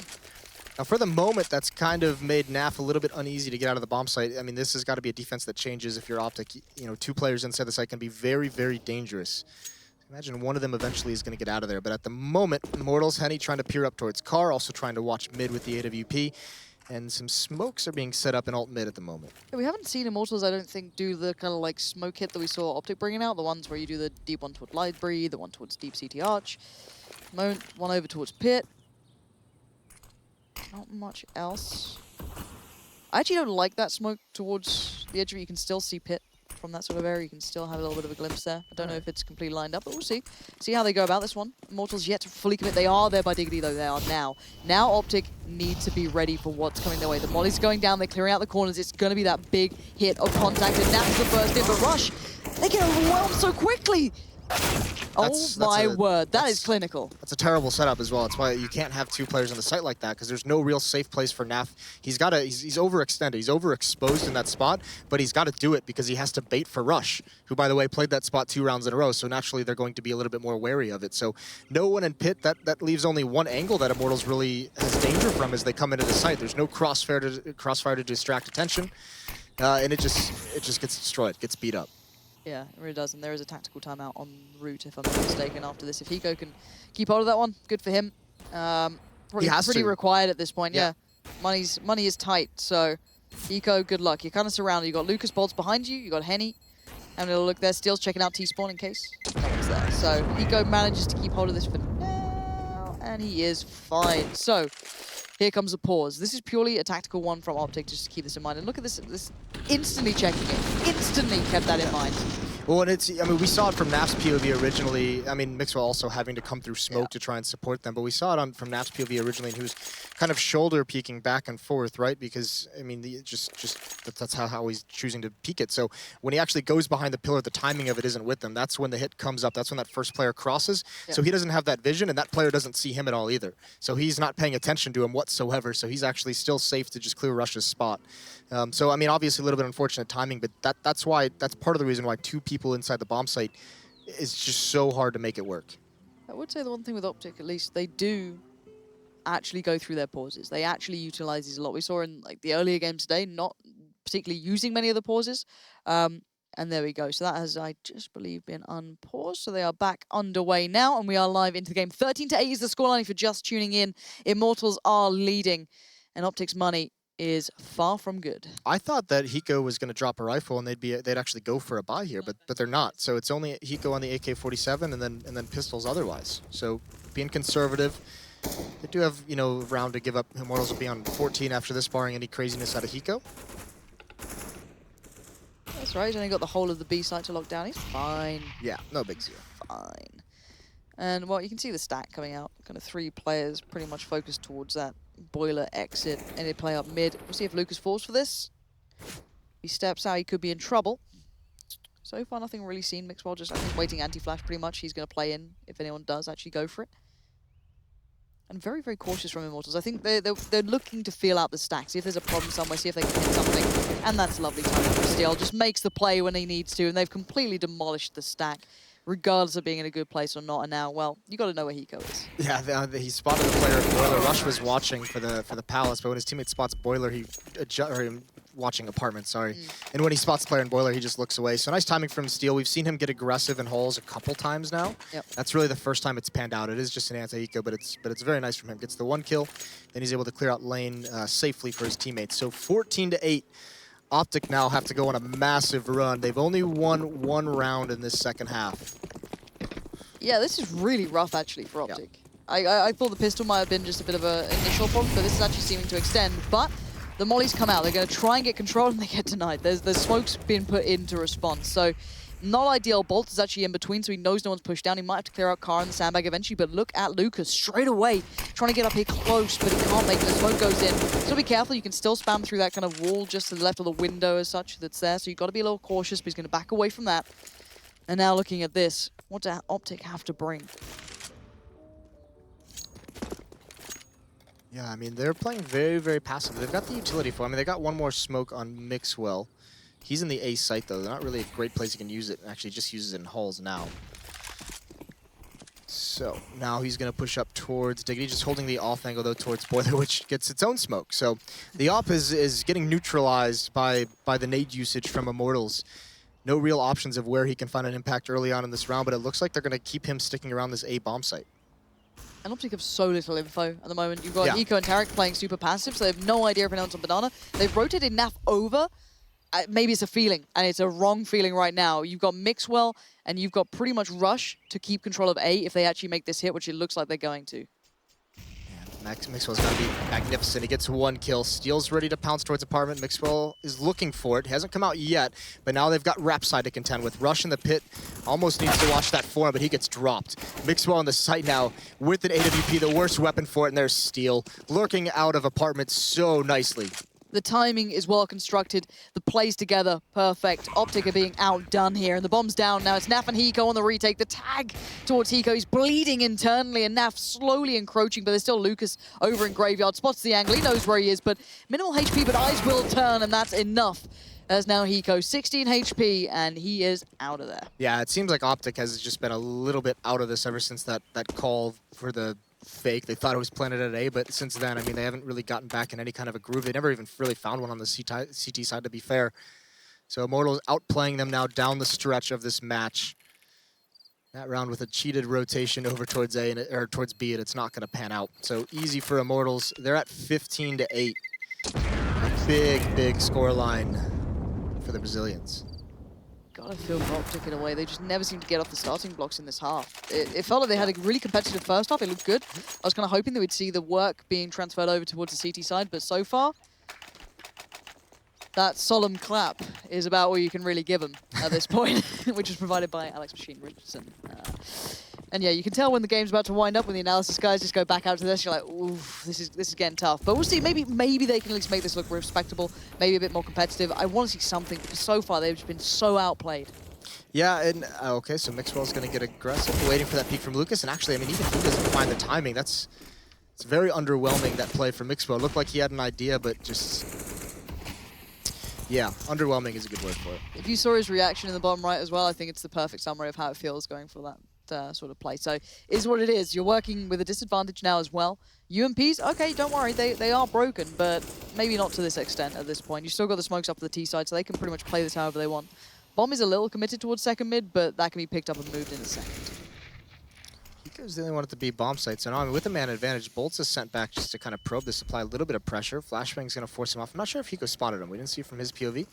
Speaker 4: Now, for the moment, that's kind of made Naf a little bit uneasy to get out of the bomb site. I mean, this has got to be a defense that changes if you're OpTic. You know, 2 players inside the site can be very, very dangerous. Imagine one of them eventually is going to get out of there. But at the moment, Immortals, Henny trying to peer up towards Car, also trying to watch mid with the AWP. And some smokes are being set up in alt mid at the moment.
Speaker 5: Yeah, we haven't seen Immortals, I don't think, do the kind of like smoke hit that we saw OpTic bringing out. The ones where you do the deep one towards library, the one towards deep CT Arch. One over towards Pit. Not much else. I actually don't like that smoke towards the edge of it. You can still see Pit from that sort of area. You can still have a little bit of a glimpse there. I don't know if it's completely lined up, but we'll see. See how they go about this one. Immortals yet to fully commit. They are there by Diggity, though. They are now. Now OpTic need to be ready for what's coming their way. The molly's going down. They're clearing out the corners. It's going to be that big hit of contact, and that's the first in. But Rush, they get overwhelmed so quickly. Oh my word, that is clinical.
Speaker 4: That's a terrible setup as well. That's why you can't have 2 players on the site like that, because there's no real safe place for Naf. He's overextended, he's overexposed in that spot, but he's got to do it because he has to bait for Rush, who, by the way, played that spot 2 rounds in a row, so naturally they're going to be a little bit more wary of it. So no one in Pit, that leaves only one angle that Immortals really has danger from as they come into the site. There's no crossfire to distract attention, and it just gets destroyed, gets beat up.
Speaker 5: Yeah, it really does, and there is a tactical timeout en route, if I'm not mistaken, after this. If Hiko can keep hold of that one, good for him. Pretty required at this point, yeah. Money is tight, so Hiko, good luck. You're kind of surrounded. You got Lucas Bolts behind you, you got Henny, and it'll look there. Steel's checking out T-spawn in case no one's there. So Hiko manages to keep hold of this for now, and he is fine. So here comes a pause. This is purely a tactical one from OpTic, just to keep this in mind. And look at this instantly checking it. Instantly kept that in mind.
Speaker 4: Well, and I mean, we saw it from Naf's POV originally. I mean, Mixwell also having to come through smoke to try and support them, but we saw it from Naf's POV originally, and he was kind of shoulder peeking back and forth, right? Because, I mean, that's how he's choosing to peek it. So when he actually goes behind the pillar, the timing of it isn't with him. That's when the hit comes up. That's when that first player crosses. So he doesn't have that vision, and that player doesn't see him at all either. So he's not paying attention to him whatsoever. So he's actually still safe to just clear Rush's spot. So, I mean, obviously a little bit unfortunate timing, but that's part of the reason why 2 people inside the bomb site is just so hard to make it work.
Speaker 5: I would say the one thing with OpTic, at least, they do actually go through their pauses. They actually utilize these a lot. We saw in like the earlier games today, not particularly using many of the pauses. And there we go. So that has, I just believe, been unpaused. So they are back underway now, and we are live into the game. 13-8 is the scoreline if you're just tuning in. Immortals are leading, and OpTic's money is far from good.
Speaker 4: I thought that Hiko was going to drop a rifle and they'd actually go for a buy here, but they're not. So it's only Hiko on the AK-47 and then pistols otherwise. So being conservative, they do have, you know, a round to give up. Immortals will be on 14 after this, barring any craziness out of Hiko.
Speaker 5: That's right. He's only got the whole of the B site to lock down. He's fine.
Speaker 4: Yeah, no big deal.
Speaker 5: Fine. And well, you can see the stack coming out. Kind of 3 players pretty much focused towards that boiler exit, and they play up mid. We'll see if Lucas falls for this. If he steps out, he could be in trouble. So far, nothing really seen. Mixwell just, I think, waiting anti-flash pretty much. He's going to play in if anyone does actually go for it. And very, very cautious from Immortals. I think they're looking to feel out the stack, see if there's a problem somewhere, see if they can hit something. And that's lovely timing from Steel. Just makes the play when he needs to, and they've completely demolished the stack, regardless of being in a good place or not. And now, well, you got to know where Hiko is.
Speaker 4: Yeah, he spotted the player at Boiler. Rush was watching for the Palace, but when his teammate spots Boiler, watching Apartment, sorry. And when he spots the player in Boiler, he just looks away. So nice timing from Steel. We've seen him get aggressive in holes a couple times now.
Speaker 5: Yep.
Speaker 4: That's really the first time it's panned out. It is just an anti-eco, but it's very nice from him. Gets the 1 kill, then he's able to clear out lane safely for his teammates. So 14-8. OpTic now have to go on a massive run. They've only won 1 round in this second half.
Speaker 5: Yeah, this is really rough, actually, for OpTic. Yeah. I thought the pistol might have been just a bit of an initial problem, but this is actually seeming to extend. But the mollies come out. They're going to try and get control, and they get denied. There's smoke's been put into response. So not ideal. Bolt is actually in between, so he knows no one's pushed down. He might have to clear out Car in the sandbag eventually, but look at Lucas straight away, trying to get up here close, but he can't make it. The smoke goes in. So be careful. You can still spam through that kind of wall just to the left of the window as such that's there, so you've got to be a little cautious, but he's going to back away from that. And now looking at this, what does OpTic have to bring?
Speaker 4: Yeah, I mean, they're playing very, very passive. They've got the utility for him. I mean, they got 1 more smoke on Mixwell. He's in the A site, though. They're not really a great place he can use it. Actually, just uses it in halls now. So now he's going to push up towards Diggity, just holding the off angle, though, towards Boiler, which gets its own smoke. So the op is getting neutralized by the nade usage from Immortals. No real options of where he can find an impact early on in this round, but it looks like they're going to keep him sticking around this A bomb site.
Speaker 5: And OpTic have so little info at the moment. You've got
Speaker 4: Yeah.
Speaker 5: Eco and Tarek playing super passive, so they have no idea if anyone's on Banana. They've rotated Naf over. Maybe it's a feeling, and it's a wrong feeling right now. You've got Mixwell, and you've got pretty much Rush to keep control of A if they actually make this hit, which it looks like they're going to.
Speaker 4: Mixwell's going to be magnificent. He gets 1 kill. Steel's ready to pounce towards Apartment. Mixwell is looking for it. He hasn't come out yet, but now they've got Rap side to contend with. Rush in the pit almost needs to watch that for him, but he gets dropped. Mixwell on the site now with an AWP, the worst weapon for it, and there's Steel lurking out of Apartment so nicely.
Speaker 5: The timing is well constructed. The plays together, perfect. OpTic are being outdone here, and the bomb's down now. It's Naf and Hiko on the retake. The tag towards Hiko. He's bleeding internally, and Naf slowly encroaching, but there's still Lucas over in Graveyard. Spots the angle. He knows where he is, but minimal HP, but eyes will turn, and that's enough. As now Hiko, 16 HP, and he is out of there.
Speaker 4: Yeah, it seems like OpTic has just been a little bit out of this ever since that call for the fake. They thought it was planted at A, but since then, I mean, they haven't really gotten back in any kind of a groove. They never even really found one on the CT side, to be fair. So Immortals outplaying them now down the stretch of this match. That round with a cheated rotation over towards A or towards B, and it's not going to pan out. So easy for Immortals. They're at 15-8. A big score line for the Brazilians.
Speaker 5: Gotta feel OpTic in a way. They just never seem to get off the starting blocks in this half. It felt like they had a really competitive first half. It looked good. I was kind of hoping that we'd see the work being transferred over towards the CT side, but so far, that solemn clap is about all you can really give them at this point, which is provided by Alex Machine Richardson. And yeah, you can tell when the game's about to wind up when the analysis guys just go back out to this. You're like, ooh, this is getting tough. But we'll see. Maybe they can at least make this look respectable. Maybe a bit more competitive. I want to see something because so far they've just been so outplayed.
Speaker 4: Yeah, and okay, so Mixwell's going to get aggressive, waiting for that peek from Lucas. And actually, I mean, even he doesn't find the timing. It's very underwhelming, that play from Mixwell. Looked like he had an idea, but just, yeah, underwhelming is a good word for it.
Speaker 5: If you saw his reaction in the bottom right as well, I think it's the perfect summary of how it feels going for that sort of play. So is what it is. You're working with a disadvantage now as well. UMPs, okay, don't worry, they are broken, but maybe not to this extent at this point. You still got the smokes up for the T side, so they can pretty much play this however they want. Bomb is a little committed towards second mid, but that can be picked up and moved in a second.
Speaker 4: Hiko's the only one at the B bomb site, so now I mean, with the man advantage, Bolts is sent back just to kind of probe this, apply a little bit of pressure. Flashbang's going to force him off. I'm not sure if Hiko spotted him. We didn't see from his POV.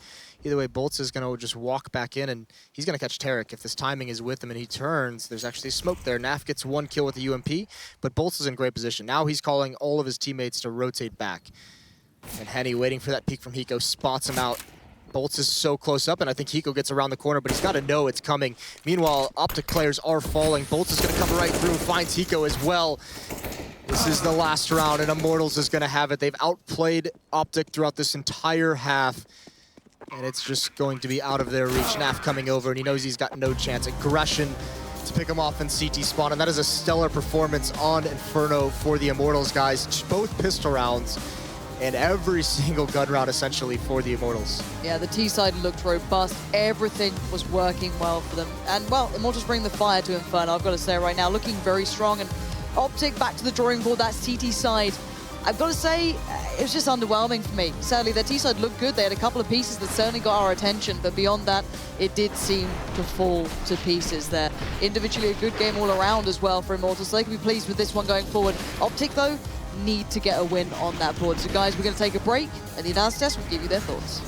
Speaker 4: Either way, Bolts is going to just walk back in, and he's going to catch Tarek. If this timing is with him and he turns, there's actually smoke there. Naf gets 1 kill with the UMP, but Bolts is in great position. Now he's calling all of his teammates to rotate back. And Henny, waiting for that peek from Hiko, spots him out. Bolts is so close up, and I think Hiko gets around the corner, but he's got to know it's coming. Meanwhile, OpTic players are falling. Bolts is going to come right through, finds Hiko as well. This is the last round, and Immortals is going to have it. They've outplayed OpTic throughout this entire half, and it's just going to be out of their reach. Naf coming over, and he knows he's got no chance. Aggression to pick him off in CT spawn, and that is a stellar performance on Inferno for the Immortals, guys. Both pistol rounds. And every single gun round essentially for the Immortals.
Speaker 5: Yeah, the T side looked robust. Everything was working well for them. And, well, Immortals bring the fire to Inferno, I've got to say right now. Looking very strong. And OpTic back to the drawing board, that CT side. I've got to say, it was just underwhelming for me. Sadly, their T side looked good. They had a couple of pieces that certainly got our attention. But beyond that, it did seem to fall to pieces there. Individually, a good game all around as well for Immortals. So they can be pleased with this one going forward. OpTic, though, need to get a win on that board. So guys, we're going to take a break, and the analysis test will give you their thoughts.